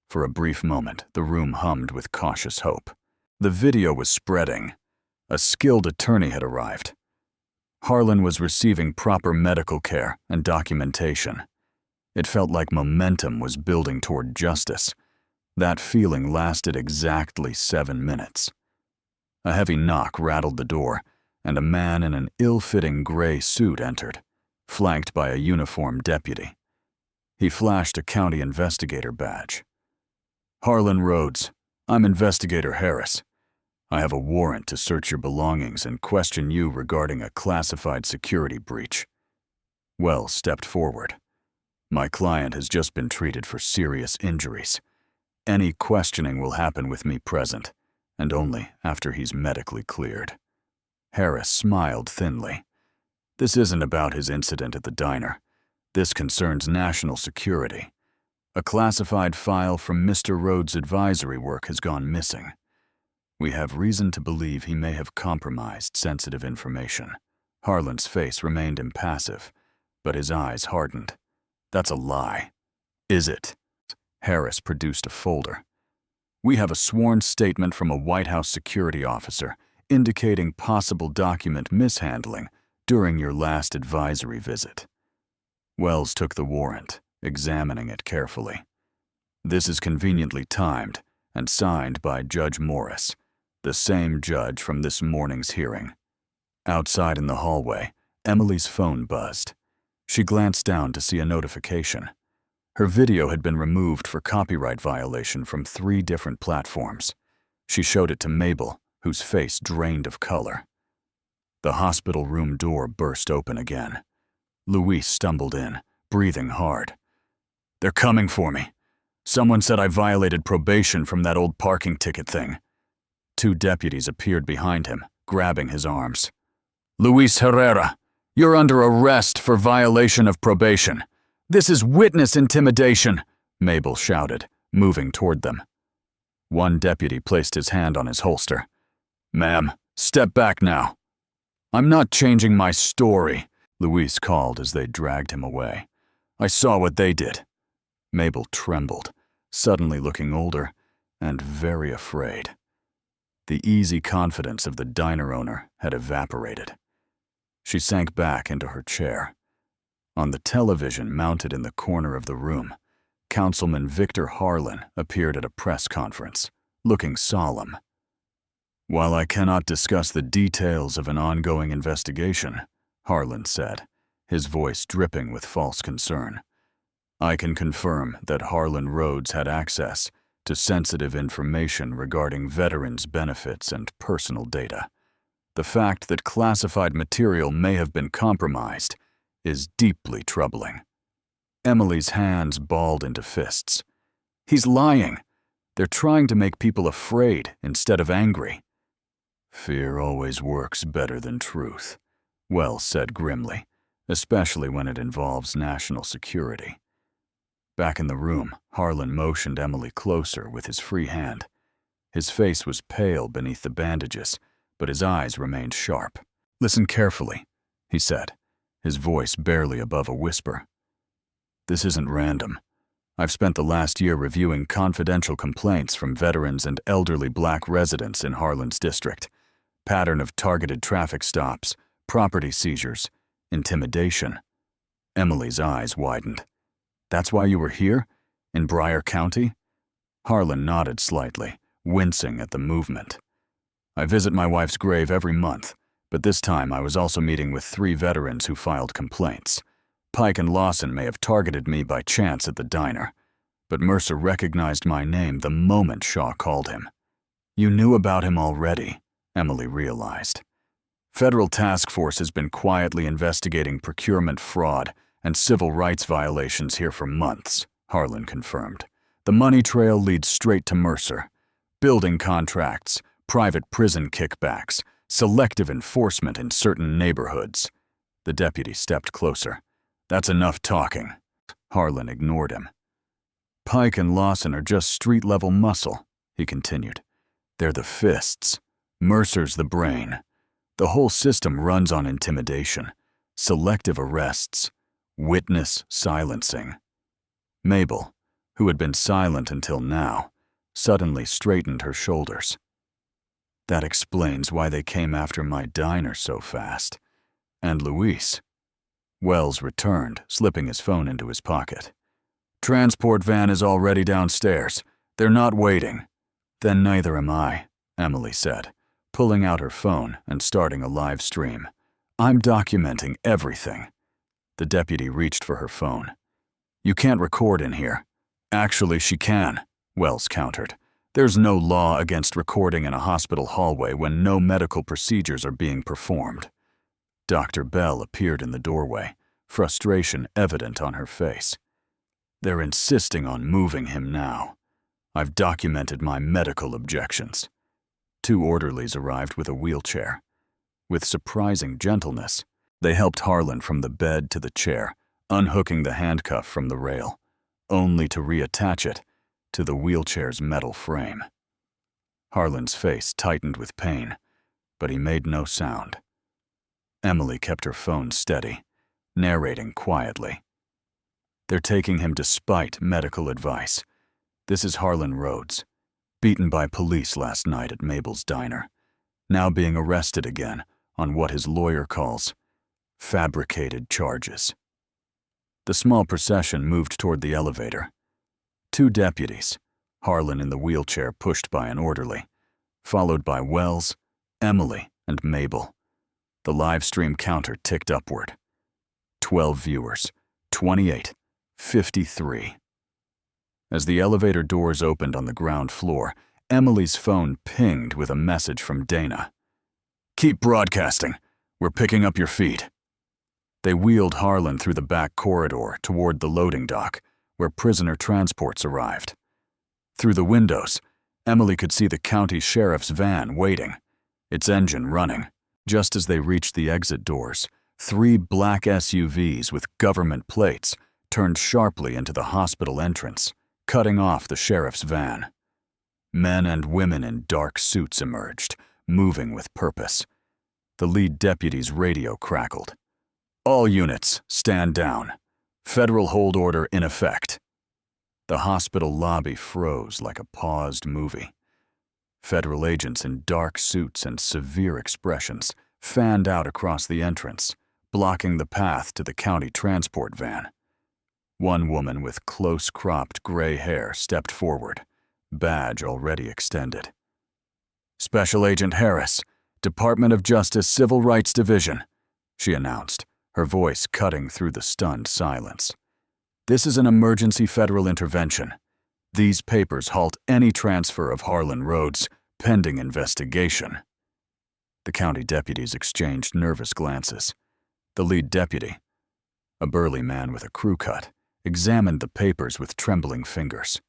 For a brief moment, the room hummed with cautious hope. The video was spreading. A skilled attorney had arrived. Harlon was receiving proper medical care and documentation. It felt like momentum was building toward justice. That feeling lasted exactly 7 minutes. A heavy knock rattled the door, and a man in an ill-fitting gray suit entered, flanked by a uniformed deputy. He flashed a county investigator badge. Harlon Rhodes, I'm Investigator Harris. I have a warrant to search your belongings and question you regarding a classified security breach. Wells stepped forward. My client has just been treated for serious injuries. Any questioning will happen with me present, and only after he's medically cleared. Harris smiled thinly. This isn't about his incident at the diner. This concerns national security. A classified file from Mr. Rhodes' advisory work has gone missing. We have reason to believe he may have compromised sensitive information. Harlan's face remained impassive, but his eyes hardened. That's a lie. Is it? Harris produced a folder. We have a sworn statement from a White House security officer indicating possible document mishandling during your last advisory visit. Wells took the warrant, examining it carefully. This is conveniently timed and signed by Judge Morris, the same judge from this morning's hearing. Outside in the hallway, Emily's phone buzzed. She glanced down to see a notification. Her video had been removed for copyright violation from 3 different platforms. She showed it to Mabel, whose face drained of color. The hospital room door burst open again. Louise stumbled in, breathing hard. They're coming for me. Someone said I violated probation from that old parking ticket thing. 2 deputies appeared behind him, grabbing his arms. Luis Herrera, you're under arrest for violation of probation. This is witness intimidation, Mabel shouted, moving toward them. One deputy placed his hand on his holster. Ma'am, step back now. I'm not changing my story, Luis called as they dragged him away. I saw what they did. Mabel trembled, suddenly looking older and very afraid. The easy confidence of the diner owner had evaporated. She sank back into her chair. On the television mounted in the corner of the room, Councilman Victor Harlon appeared at a press conference, looking solemn. While I cannot discuss the details of an ongoing investigation, Harlon said, his voice dripping with false concern, I can confirm that Harlon Rhodes had access to sensitive information regarding veterans' benefits and personal data. The fact that classified material may have been compromised is deeply troubling. Emily's hands balled into fists. He's lying. They're trying to make people afraid instead of angry. Fear always works better than truth, Wells said grimly, especially when it involves national security. Back in the room, Harlon motioned Emily closer with his free hand. His face was pale beneath the bandages, but his eyes remained sharp. Listen carefully, he said, his voice barely above a whisper. This isn't random. I've spent the last year reviewing confidential complaints from veterans and elderly black residents in Harlan's district. Pattern of targeted traffic stops, property seizures, intimidation. Emily's eyes widened. That's why you were here? In Bryan County? Harlon nodded slightly, wincing at the movement. I visit my wife's grave every month, but this time I was also meeting with 3 veterans who filed complaints. Pike and Lawson may have targeted me by chance at the diner, but Mercer recognized my name the moment Shaw called him. You knew about him already, Emily realized. Federal task force has been quietly investigating procurement fraud and civil rights violations here for months, Harlon confirmed. The money trail leads straight to Mercer. Building contracts, private prison kickbacks, selective enforcement in certain neighborhoods. The deputy stepped closer. That's enough talking. Harlon ignored him. Pike and Lawson are just street-level muscle, he continued. They're the fists. Mercer's the brain. The whole system runs on intimidation, selective arrests, witness silencing. Mabel, who had been silent until now, suddenly straightened her shoulders. That explains why they came after my diner so fast. And Luis. Wells returned, slipping his phone into his pocket. Transport van is already downstairs. They're not waiting. Then neither am I, Emily said, pulling out her phone and starting a live stream. I'm documenting everything. The deputy reached for her phone. You can't record in here. Actually, she can, Wells countered. There's no law against recording in a hospital hallway when no medical procedures are being performed. Dr. Bell appeared in the doorway, frustration evident on her face. They're insisting on moving him now. I've documented my medical objections. 2 orderlies arrived with a wheelchair. With surprising gentleness, they helped Harlon from the bed to the chair, unhooking the handcuff from the rail, only to reattach it to the wheelchair's metal frame. Harlon's face tightened with pain, but he made no sound. Emily kept her phone steady, narrating quietly. They're taking him despite medical advice. This is Harlon Rhodes, beaten by police last night at Mabel's diner, now being arrested again on what his lawyer calls fabricated charges. The small procession moved toward the elevator. 2 deputies, Harlon in the wheelchair pushed by an orderly, followed by Wells, Emily, and Mabel. The live stream counter ticked upward. 12 viewers, 28, 53. As the elevator doors opened on the ground floor, Emily's phone pinged with a message from Dana. "Keep broadcasting. We're picking up your feed." They wheeled Harlon through the back corridor toward the loading dock, where prisoner transports arrived. Through the windows, Emily could see the county sheriff's van waiting, its engine running. Just as they reached the exit doors, 3 black SUVs with government plates turned sharply into the hospital entrance, cutting off the sheriff's van. Men and women in dark suits emerged, moving with purpose. The lead deputy's radio crackled. "All units, stand down. Federal hold order in effect." The hospital lobby froze like a paused movie. Federal agents in dark suits and severe expressions fanned out across the entrance, blocking the path to the county transport van. One woman with close-cropped gray hair stepped forward, badge already extended. "Special Agent Harris, Department of Justice Civil Rights Division," she announced, her voice cutting through the stunned silence. "This is an emergency federal intervention. These papers halt any transfer of Harlon Rhodes pending investigation." The county deputies exchanged nervous glances. The lead deputy, a burly man with a crew cut, examined the papers with trembling fingers.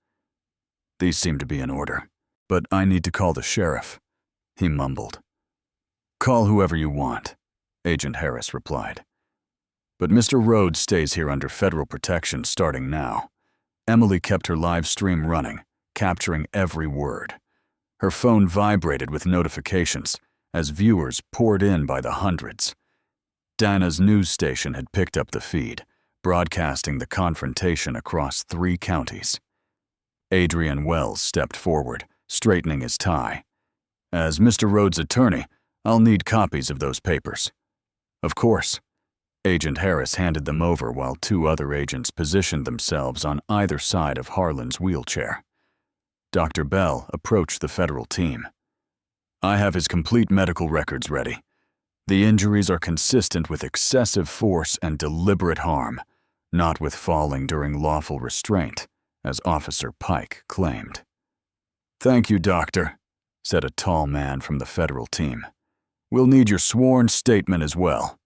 "These seem to be in order, but I need to call the sheriff," he mumbled. "Call whoever you want," Agent Harris replied. "But Mr. Rhodes stays here under federal protection starting now." Emily kept her live stream running, capturing every word. Her phone vibrated with notifications as viewers poured in by the hundreds. Dana's news station had picked up the feed, broadcasting the confrontation across 3 counties. Adrian Wells stepped forward, straightening his tie. "As Mr. Rhodes' attorney, I'll need copies of those papers." "Of course." Agent Harris handed them over while 2 other agents positioned themselves on either side of Harlon's wheelchair. Dr. Bell approached the federal team. "I have his complete medical records ready. The injuries are consistent with excessive force and deliberate harm, not with falling during lawful restraint, as Officer Pike claimed." "Thank you, Doctor," said a tall man from the federal team. "We'll need your sworn statement as well."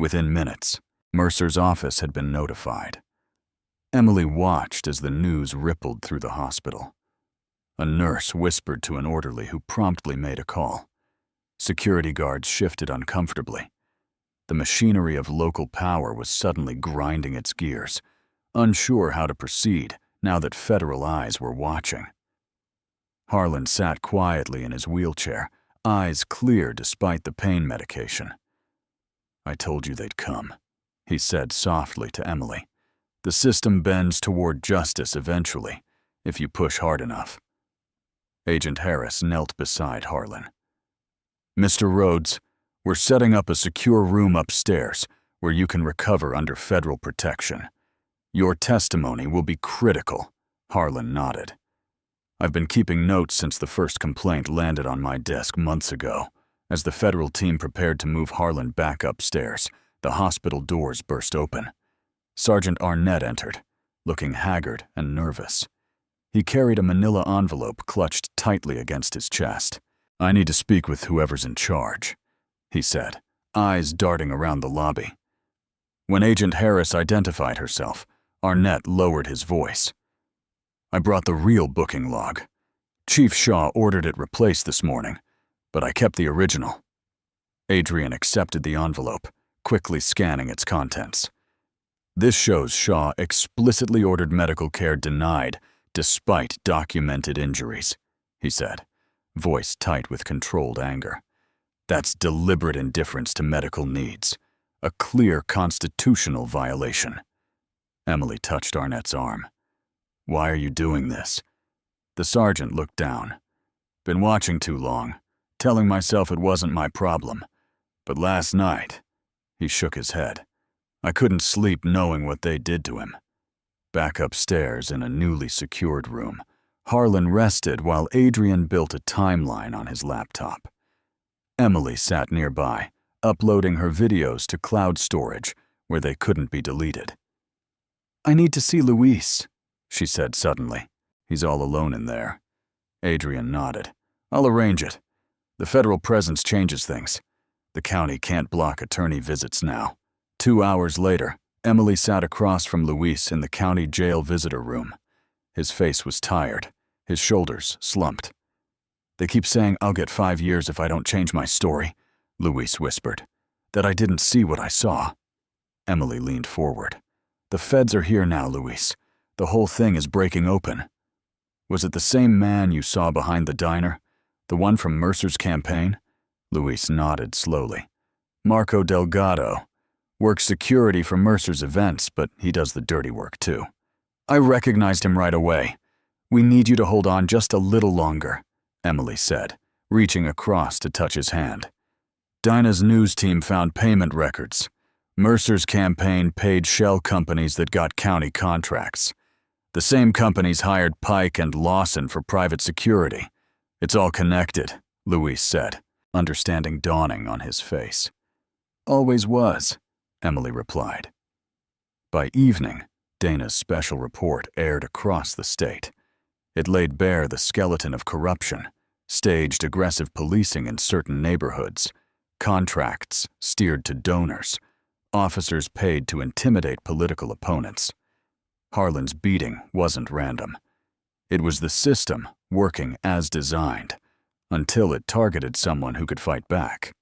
Within minutes, Mercer's office had been notified. Emily watched as the news rippled through the hospital. A nurse whispered to an orderly who promptly made a call. Security guards shifted uncomfortably. The machinery of local power was suddenly grinding its gears, unsure how to proceed now that federal eyes were watching. Harlon sat quietly in his wheelchair, eyes clear despite the pain medication. "I told you they'd come," he said softly to Emily. "The system bends toward justice eventually, if you push hard enough." Agent Harris knelt beside Harlon. "Mr. Rhodes, we're setting up a secure room upstairs where you can recover under federal protection. Your testimony will be critical," Harlon nodded. "I've been keeping notes since the first complaint landed on my desk months ago. As the federal team prepared to move Harlon back upstairs, the hospital doors burst open. Sergeant Arnett entered, looking haggard and nervous. He carried a manila envelope clutched tightly against his chest. "I need to speak with whoever's in charge," he said, eyes darting around the lobby. When Agent Harris identified herself, Arnett lowered his voice. "I brought the real booking log. Chief Shaw ordered it replaced this morning, but I kept the original." Adrian accepted the envelope, quickly scanning its contents. "This shows Shaw explicitly ordered medical care denied despite documented injuries," he said, voice tight with controlled anger. "That's deliberate indifference to medical needs, a clear constitutional violation." Emily touched Arnett's arm. "Why are you doing this?" The sergeant looked down. "Been watching too long, telling myself it wasn't my problem. But last night," he shook his head, "I couldn't sleep knowing what they did to him." Back upstairs in a newly secured room, Harlon rested while Adrian built a timeline on his laptop. Emily sat nearby, uploading her videos to cloud storage where they couldn't be deleted. "I need to see Luis," she said suddenly. "He's all alone in there." Adrian nodded. "I'll arrange it. The federal presence changes things. The county can't block attorney visits now." 2 hours later, Emily sat across from Luis in the county jail visitor room. His face was tired, his shoulders slumped. "They keep saying I'll get 5 years if I don't change my story," Luis whispered. "That I didn't see what I saw." Emily leaned forward. "The feds are here now, Luis. The whole thing is breaking open." "Was it the same man you saw behind the diner? The one from Mercer's campaign?" Luis nodded slowly. "Marco Delgado. Works security for Mercer's events, but he does the dirty work too. I recognized him right away. We need you to hold on just a little longer," Emily said, reaching across to touch his hand. "Dinah's news team found payment records. Mercer's campaign paid shell companies that got county contracts. The same companies hired Pike and Lawson for private security. It's all connected," Luis said, understanding dawning on his face. "Always was," Emily replied. By evening, Dana's special report aired across the state. It laid bare the skeleton of corruption, staged aggressive policing in certain neighborhoods, contracts steered to donors, officers paid to intimidate political opponents. Harlan's beating wasn't random. It was the system working as designed, until it targeted someone who could fight back.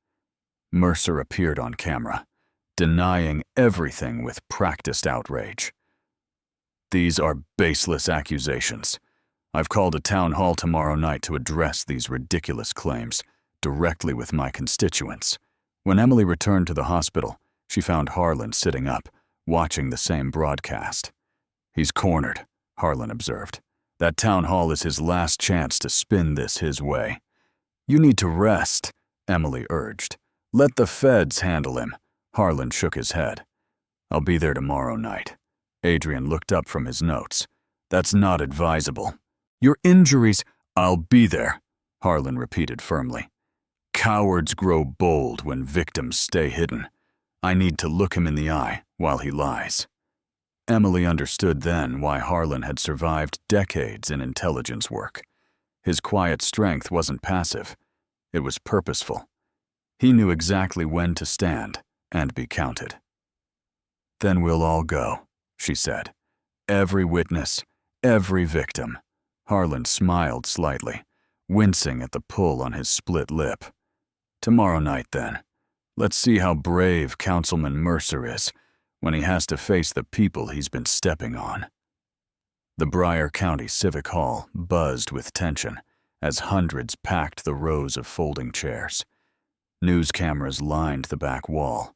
Mercer appeared on camera, denying everything with practiced outrage. "These are baseless accusations. I've called a town hall tomorrow night to address these ridiculous claims directly with my constituents." When Emily returned to the hospital, she found Harlan sitting up, watching the same broadcast. "He's cornered," Harlan observed. "That town hall is his last chance to spin this his way." "You need to rest," Emily urged. "Let the feds handle him." Harlan shook his head. "I'll be there tomorrow night." Adrian looked up from his notes. "That's not advisable." "Your injuries—" "I'll be there," Harlan repeated firmly. "Cowards grow bold when victims stay hidden. I need to look him in the eye while he lies." Emily understood then why Harlan had survived decades in intelligence work. His quiet strength wasn't passive. It was purposeful. He knew exactly when to stand and be counted. "Then we'll all go," she said. "Every witness, every victim." Harlan smiled slightly, wincing at the pull on his split lip. "Tomorrow night, then. Let's see how brave Councilman Mercer is when he has to face the people he's been stepping on." The Bryan County Civic Hall buzzed with tension as hundreds packed the rows of folding chairs. News cameras lined the back wall.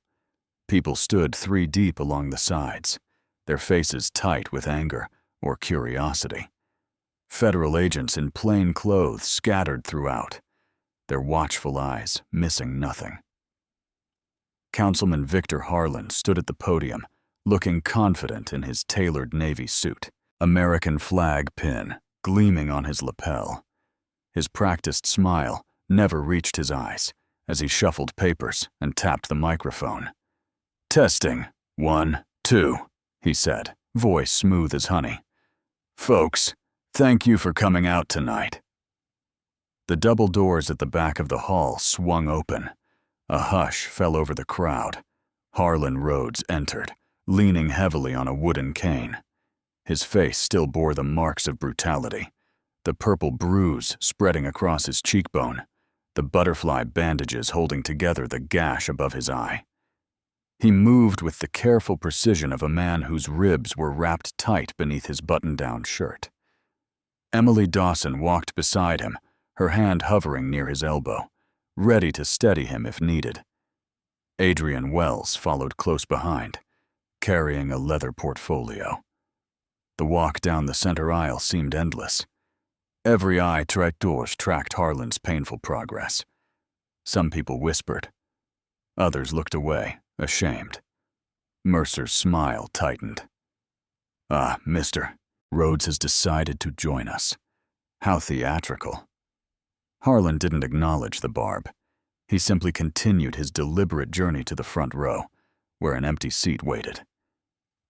People stood 3 deep along the sides, their faces tight with anger or curiosity. Federal agents in plain clothes scattered throughout, their watchful eyes missing nothing. Councilman Victor Harlan stood at the podium, looking confident in his tailored Navy suit, American flag pin gleaming on his lapel. His practiced smile never reached his eyes as he shuffled papers and tapped the microphone. "Testing, 1, 2, he said, voice smooth as honey. "Folks, thank you for coming out tonight." The double doors at the back of the hall swung open. A hush fell over the crowd. Harlon Rhodes entered, leaning heavily on a wooden cane. His face still bore the marks of brutality, the purple bruise spreading across his cheekbone, the butterfly bandages holding together the gash above his eye. He moved with the careful precision of a man whose ribs were wrapped tight beneath his button-down shirt. Emily Dawson walked beside him, her hand hovering near his elbow, ready to steady him if needed. Adrian Wells followed close behind, carrying a leather portfolio. The walk down the center aisle seemed endless. Every eye tracked Harlan's painful progress. Some people whispered. Others looked away, ashamed. Mercer's smile tightened. "Ah, mister, Rhodes has decided to join us. How theatrical." Harlon didn't acknowledge the barb. He simply continued his deliberate journey to the front row, where an empty seat waited.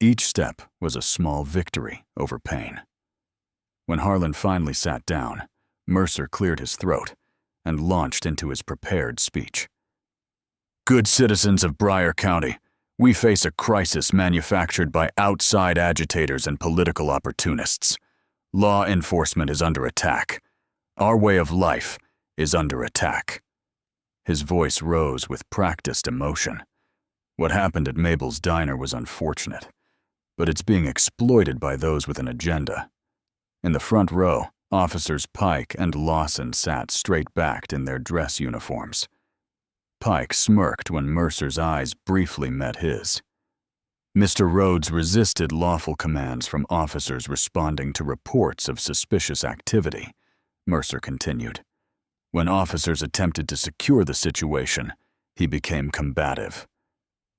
Each step was a small victory over pain. When Harlon finally sat down, Mercer cleared his throat and launched into his prepared speech. "Good citizens of Bryan County, we face a crisis manufactured by outside agitators and political opportunists. Law enforcement is under attack. Our way of life is under attack." His voice rose with practiced emotion. What happened at Mabel's diner was unfortunate, but it's being exploited by those with an agenda. In the front row, Officers Pike and Lawson sat straight-backed in their dress uniforms. Pike smirked when Mercer's eyes briefly met his. Mr. Rhodes resisted lawful commands from officers responding to reports of suspicious activity, Mercer continued. When officers attempted to secure the situation, he became combative.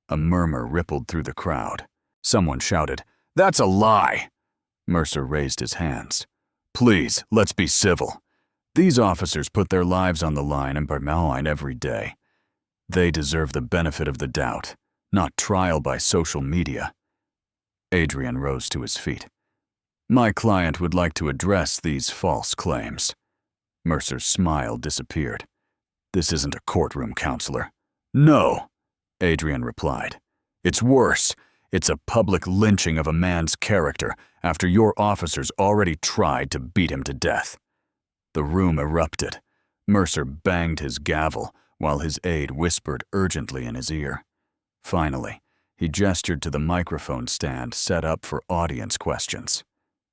A murmur rippled through the crowd. Someone shouted, "That's a lie!" Mercer raised his hands. "Please, let's be civil. These officers put their lives on the line in Bryan every day. They deserve the benefit of the doubt, not trial by social media." Adrian rose to his feet. "My client would like to address these false claims." Mercer's smile disappeared. "This isn't a courtroom, counselor." "No," Adrian replied. "It's worse. It's a public lynching of a man's character after your officers already tried to beat him to death." The room erupted. Mercer banged his gavel while his aide whispered urgently in his ear. Finally, he gestured to the microphone stand set up for audience questions.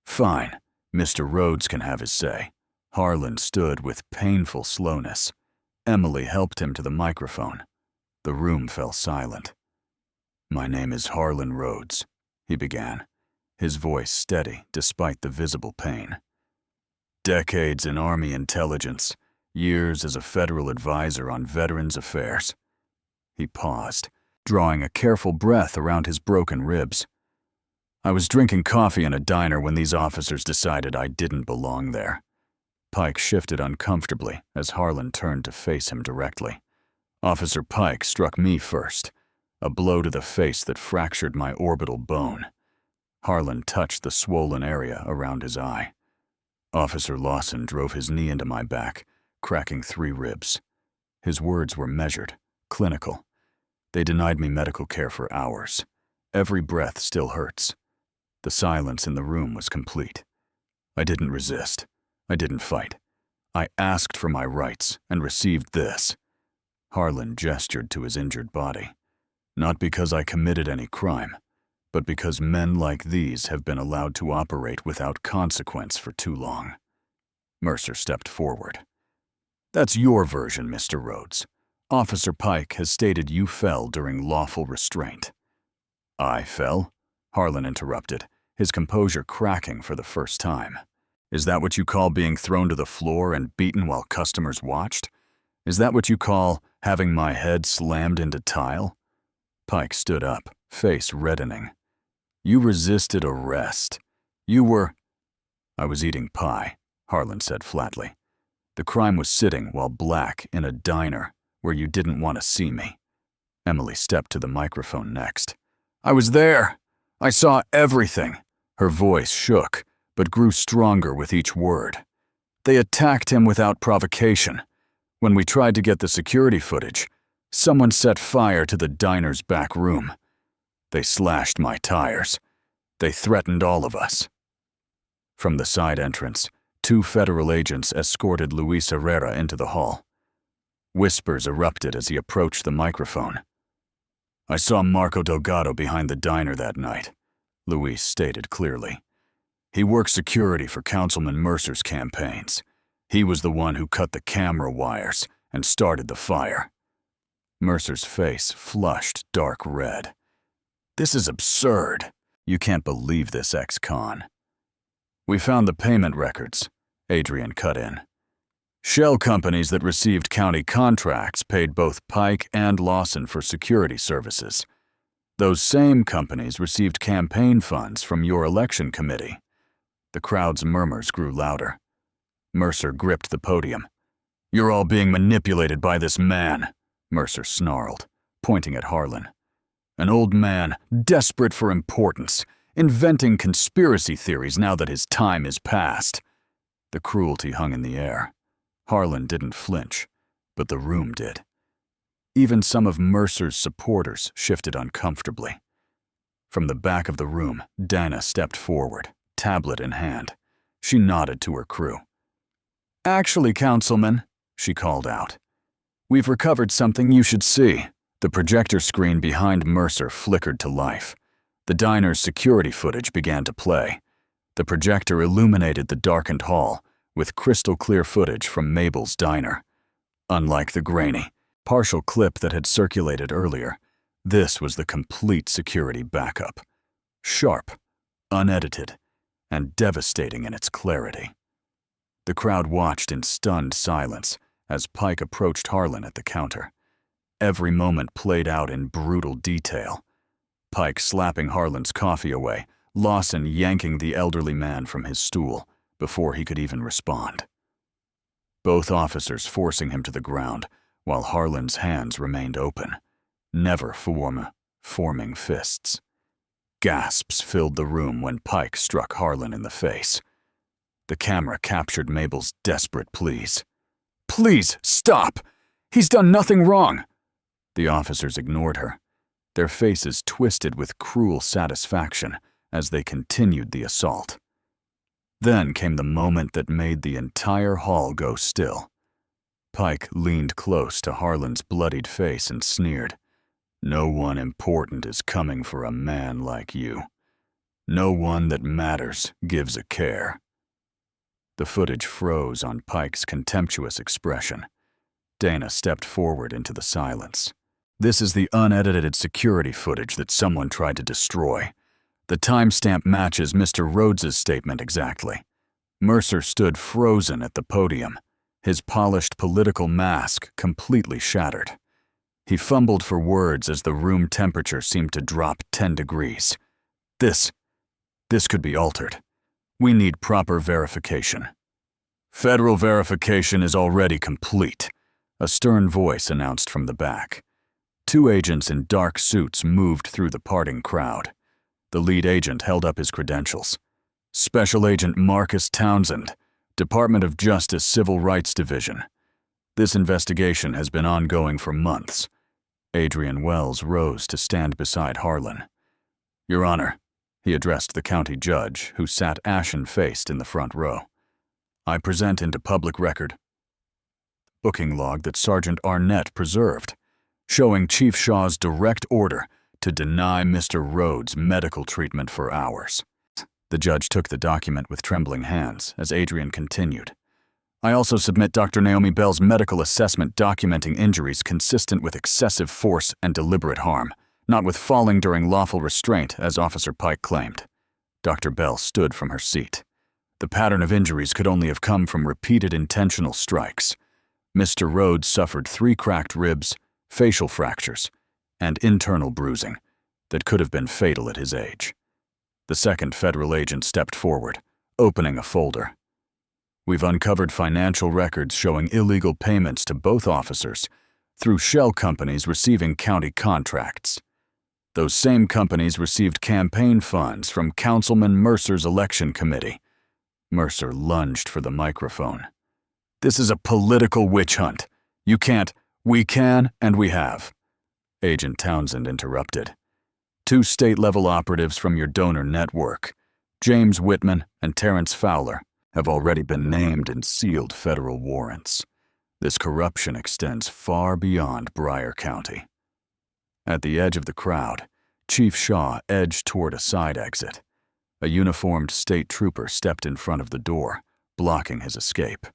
"Fine, Mr. Rhodes can have his say." Harlon stood with painful slowness. Emily helped him to the microphone. The room fell silent. "My name is Harlon Rhodes," he began, his voice steady despite the visible pain. "Decades in Army intelligence, years as a federal advisor on veterans affairs." He paused, drawing a careful breath around his broken ribs. "I was drinking coffee in a diner when these officers decided I didn't belong there." Pike shifted uncomfortably as Harlon turned to face him directly. "Officer Pike struck me first, a blow to the face that fractured my orbital bone." Harlon touched the swollen area around his eye. "Officer Lawson drove his knee into my back, cracking 3 ribs. His words were measured, clinical. They denied me medical care for hours. Every breath still hurts." The silence in the room was complete. "I didn't resist. I didn't fight. I asked for my rights and received this." Harlon gestured to his injured body. "Not because I committed any crime, but because men like these have been allowed to operate without consequence for too long." Mercer stepped forward. "That's your version, Mr. Rhodes. Officer Pike has stated you fell during lawful restraint." "I fell?" Harlon interrupted, his composure cracking for the first time. "Is that what you call being thrown to the floor and beaten while customers watched? Is that what you call having my head slammed into tile?" Pike stood up, face reddening. "You resisted arrest. You were—" "I was eating pie," Harlon said flatly. "The crime was sitting while black in a diner where you didn't want to see me." Emily stepped to the microphone next. "I was there. I saw everything." Her voice shook, but grew stronger with each word. "They attacked him without provocation. When we tried to get the security footage, someone set fire to the diner's back room. They slashed my tires. They threatened all of us." From the side entrance, 2 federal agents escorted Luis Herrera into the hall. Whispers erupted as he approached the microphone. "I saw Marco Delgado behind the diner that night," Luis stated clearly. "He worked security for Councilman Mercer's campaigns. He was the one who cut the camera wires and started the fire." Mercer's face flushed dark red. "This is absurd. You can't believe this, ex-con." "We found the payment records," Adrian cut in. "Shell companies that received county contracts paid both Pike and Lawson for security services. Those same companies received campaign funds from your election committee." The crowd's murmurs grew louder. Mercer gripped the podium. "You're all being manipulated by this man," Mercer snarled, pointing at Harlon. "An old man, desperate for importance, inventing conspiracy theories now that his time is past." The cruelty hung in the air. Harlon didn't flinch, but the room did. Even some of Mercer's supporters shifted uncomfortably. From the back of the room, Dinah stepped forward, tablet in hand. She nodded to her crew. "Actually, Councilman," she called out, "we've recovered something you should see." The projector screen behind Mercer flickered to life. The diner's security footage began to play. The projector illuminated the darkened hall with crystal-clear footage from Mabel's diner. Unlike the grainy, partial clip that had circulated earlier, this was the complete security backup. Sharp, unedited, and devastating in its clarity. The crowd watched in stunned silence as Pike approached Harlon at the counter. Every moment played out in brutal detail. Pike slapping Harlon's coffee away, Lawson yanking the elderly man from his stool before he could even respond. Both officers forcing him to the ground while Harlon's hands remained open, never forming fists. Gasps filled the room when Pike struck Harlon in the face. The camera captured Mabel's desperate pleas. "Please, stop! He's done nothing wrong!" The officers ignored her, their faces twisted with cruel satisfaction as they continued the assault. Then came the moment that made the entire hall go still. Pike leaned close to Harlon's bloodied face and sneered, "No one important is coming for a man like you. No one that matters gives a care." The footage froze on Pike's contemptuous expression. Dana stepped forward into the silence. "This is the unedited security footage that someone tried to destroy. The timestamp matches Mr. Rhodes's statement exactly." Mercer stood frozen at the podium, his polished political mask completely shattered. He fumbled for words as the room temperature seemed to drop 10 degrees. This could be altered. We need proper verification." "Federal verification is already complete," a stern voice announced from the back. 2 agents in dark suits moved through the parting crowd. The lead agent held up his credentials. "Special Agent Marcus Townsend, Department of Justice Civil Rights Division. This investigation has been ongoing for months." Adrian Wells rose to stand beside Harlon. "Your Honor," he addressed the county judge, who sat ashen-faced in the front row, "I present into public record booking log that Sergeant Arnett preserved, showing Chief Shaw's direct order to deny Mr. Rhodes medical treatment for hours." The judge took the document with trembling hands as Adrian continued. "I also submit Dr. Naomi Bell's medical assessment documenting injuries consistent with excessive force and deliberate harm, not with falling during lawful restraint, as Officer Pike claimed." Dr. Bell stood from her seat. "The pattern of injuries could only have come from repeated intentional strikes. Mr. Rhodes suffered 3 cracked ribs, facial fractures, and internal bruising that could have been fatal at his age." The second federal agent stepped forward, opening a folder. "We've uncovered financial records showing illegal payments to both officers through shell companies receiving county contracts. Those same companies received campaign funds from Councilman Mercer's election committee. Mercer lunged for the microphone. "This is a political witch hunt. You can't." "We can, and we have," Agent Townsend interrupted. "Two state-level operatives from your donor network, James Whitman and Terrence Fowler, have already been named in sealed federal warrants. This corruption extends far beyond Bryan County." At the edge of the crowd, Chief Shaw edged toward a side exit. A uniformed state trooper stepped in front of the door, blocking his escape.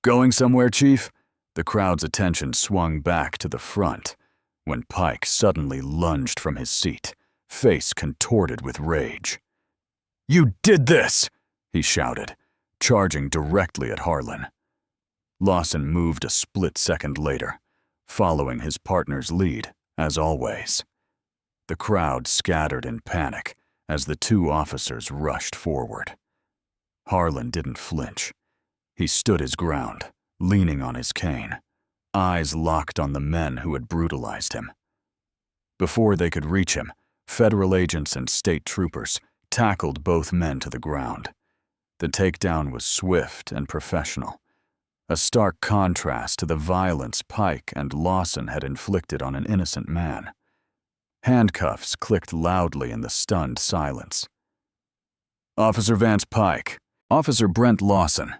"Going somewhere, Chief?" The crowd's attention swung back to the front when Pike suddenly lunged from his seat, face contorted with rage. "You did this!" he shouted, charging directly at Harlon. Lawson moved a split second later, following his partner's lead, as always. The crowd scattered in panic as the two officers rushed forward. Harlon didn't flinch. He stood his ground, leaning on his cane, eyes locked on the men who had brutalized him. Before they could reach him, federal agents and state troopers tackled both men to the ground. The takedown was swift and professional, a stark contrast to the violence Pike and Lawson had inflicted on an innocent man. Handcuffs clicked loudly in the stunned silence. "Officer Vance Pike, Officer Brent Lawson,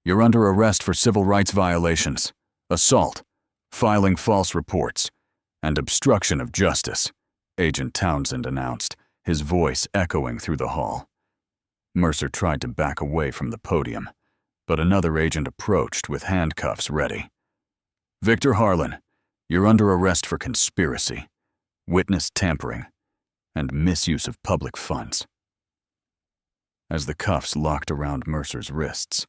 you're under arrest for civil rights violations, assault, filing false reports, and obstruction of justice," Agent Townsend announced, his voice echoing through the hall. Mercer tried to back away from the podium, but another agent approached with handcuffs ready. "Victor Harlon, you're under arrest for conspiracy, witness tampering, and misuse of public funds." As the cuffs locked around Mercer's wrists,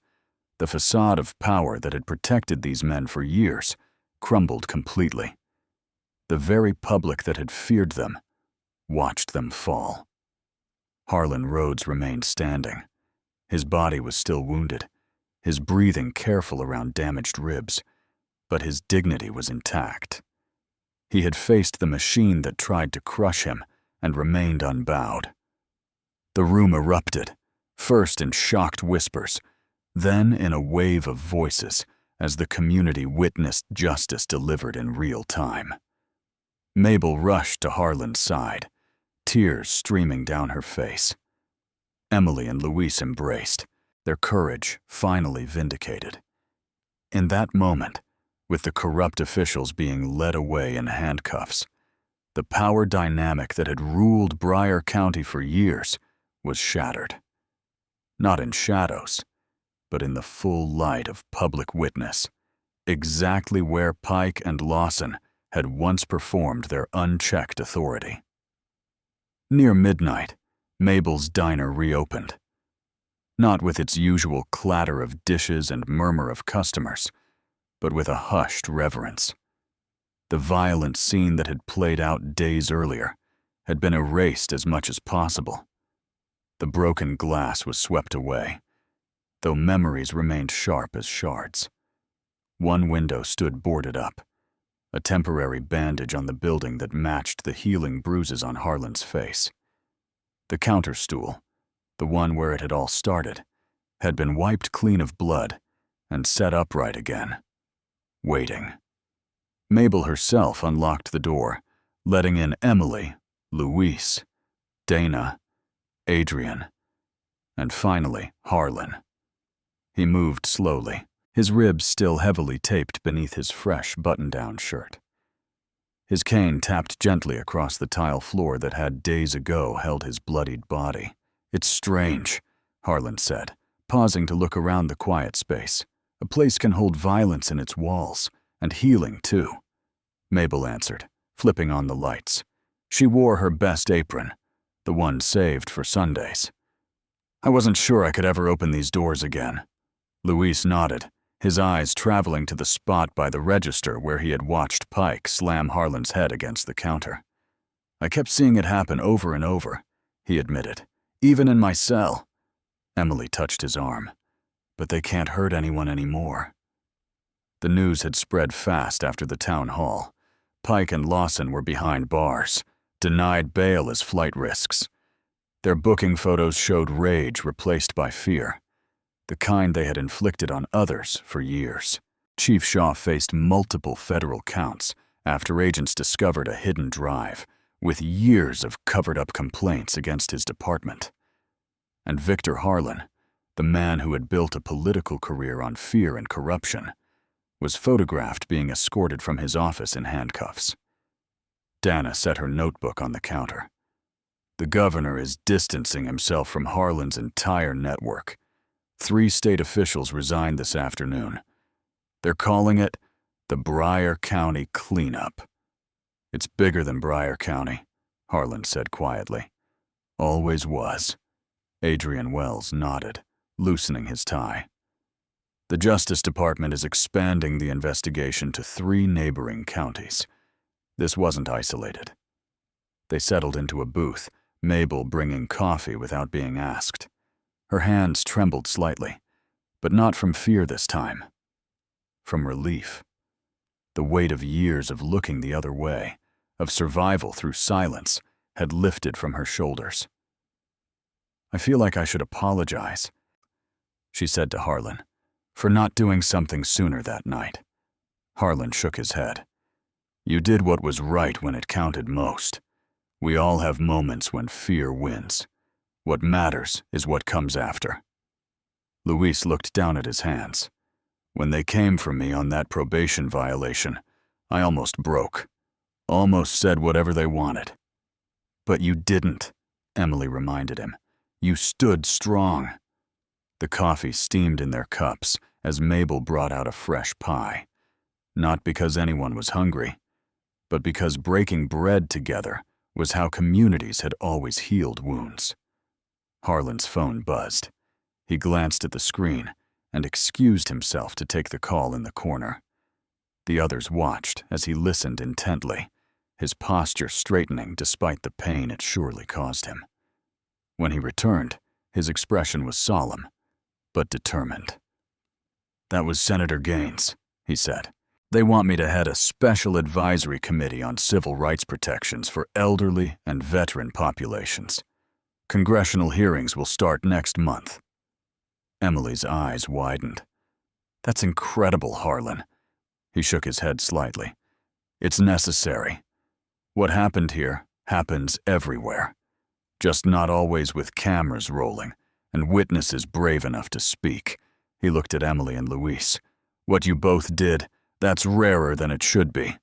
the facade of power that had protected these men for years crumbled completely. The very public that had feared them watched them fall. Harlon Rhodes remained standing. His body was still wounded, his breathing careful around damaged ribs, but his dignity was intact. He had faced the machine that tried to crush him and remained unbowed. The room erupted, first in shocked whispers, then in a wave of voices as the community witnessed justice delivered in real time. Mabel rushed to Harlan's side, tears streaming down her face. Emily and Luis embraced, their courage finally vindicated. In that moment, with the corrupt officials being led away in handcuffs, the power dynamic that had ruled Bryan County for years was shattered. Not in shadows, but in the full light of public witness, exactly where Pike and Lawson had once performed their unchecked authority. Near midnight, Mabel's diner reopened. Not with its usual clatter of dishes and murmur of customers, but with a hushed reverence. The violent scene that had played out days earlier had been erased as much as possible. The broken glass was swept away, though memories remained sharp as shards. One window stood boarded up, a temporary bandage on the building that matched the healing bruises on Harlan's face. The counter stool, the one where it had all started, had been wiped clean of blood and set upright again, waiting. Mabel herself unlocked the door, letting in Emily, Luis, Dana, Adrian, and finally Harlon. He moved slowly, his ribs still heavily taped beneath his fresh button-down shirt. His cane tapped gently across the tile floor that had days ago held his bloodied body. "It's strange," Harlon said, pausing to look around the quiet space. "A place can hold violence in its walls, and healing too." Mabel answered, flipping on the lights. She wore her best apron, the one saved for Sundays. "I wasn't sure I could ever open these doors again." Luis nodded, his eyes traveling to the spot by the register where he had watched Pike slam Harlan's head against the counter. "I kept seeing it happen over and over," he admitted, "even in my cell." Emily touched his arm. "But they can't hurt anyone anymore." The news had spread fast after the town hall. Pike and Lawson were behind bars, denied bail as flight risks. Their booking photos showed rage replaced by fear, the kind they had inflicted on others for years. Chief Shaw faced multiple federal counts after agents discovered a hidden drive with years of covered-up complaints against his department. And Victor Harlon, the man who had built a political career on fear and corruption, was photographed being escorted from his office in handcuffs. Dana set her notebook on the counter. The governor is distancing himself from Harlan's entire network. 3 state officials resigned this afternoon. They're calling it the Bryan County Cleanup. It's bigger than Bryan County, Harlon said quietly. Always was. Adrian Wells nodded, loosening his tie. The Justice Department is expanding the investigation to 3 neighboring counties. This wasn't isolated. They settled into a booth, Mabel bringing coffee without being asked. Her hands trembled slightly, but not from fear this time. From relief. The weight of years of looking the other way, of survival through silence, had lifted from her shoulders. I feel like I should apologize, she said to Harlon, for not doing something sooner that night. Harlon shook his head. You did what was right when it counted most. We all have moments when fear wins. What matters is what comes after. Luis looked down at his hands. When they came for me on that probation violation, I almost broke. Almost said whatever they wanted. But you didn't, Emily reminded him. You stood strong. The coffee steamed in their cups as Mabel brought out a fresh pie. Not because anyone was hungry, but because breaking bread together was how communities had always healed wounds. Harlan's phone buzzed. He glanced at the screen and excused himself to take the call in the corner. The others watched as he listened intently, his posture straightening despite the pain it surely caused him. When he returned, his expression was solemn, but determined. That was Senator Gaines, he said. They want me to head a special advisory committee on civil rights protections for elderly and veteran populations. Congressional hearings will start next month. Emily's eyes widened. That's incredible, Harlon. He shook his head slightly. It's necessary. What happened here happens everywhere. Just not always with cameras rolling and witnesses brave enough to speak. He looked at Emily and Luis. What you both did, that's rarer than it should be.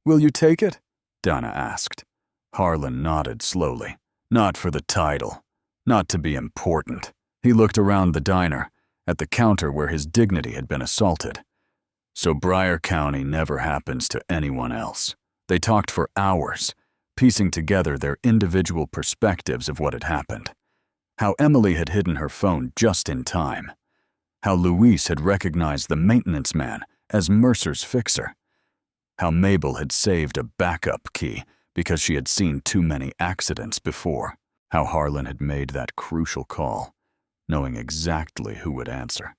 Will you take it? Dana asked. Harlon nodded slowly. Not for the title. Not to be important. He looked around the diner, at the counter where his dignity had been assaulted. So Bryan County never happens to anyone else. They talked for hours, piecing together their individual perspectives of what had happened. How Emily had hidden her phone just in time. How Luis had recognized the maintenance man as Mercer's fixer. How Mabel had saved a backup key because she had seen too many accidents before. How Harlon had made that crucial call, knowing exactly who would answer.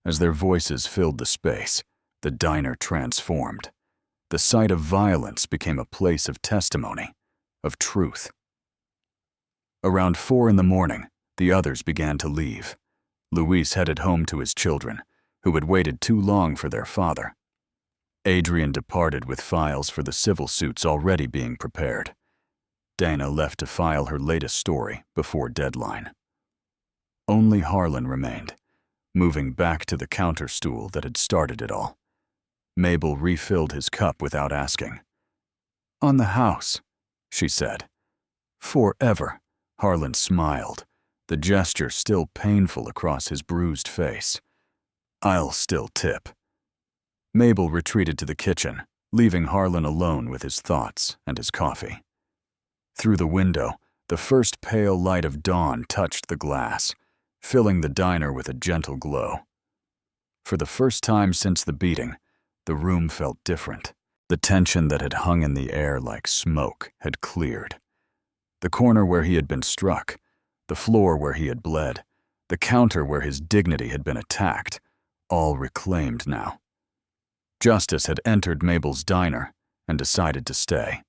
As their voices filled the space, the diner transformed. The site of violence became a place of testimony, of truth. Around 4 a.m, the others began to leave. Luis headed home to his children, who had waited too long for their father. Adrian departed with files for the civil suits already being prepared. Dana left to file her latest story before deadline. Only Harlon remained, moving back to the counter stool that had started it all. Mabel refilled his cup without asking. On the house, she said. Forever, Harlon smiled, the gesture still painful across his bruised face. I'll still tip. Mabel retreated to the kitchen, leaving Harlon alone with his thoughts and his coffee. Through the window, the first pale light of dawn touched the glass, filling the diner with a gentle glow. For the first time since the beating, the room felt different. The tension that had hung in the air like smoke had cleared. The corner where he had been struck, the floor where he had bled, the counter where his dignity had been attacked, all reclaimed now. Justice had entered Mabel's diner and decided to stay.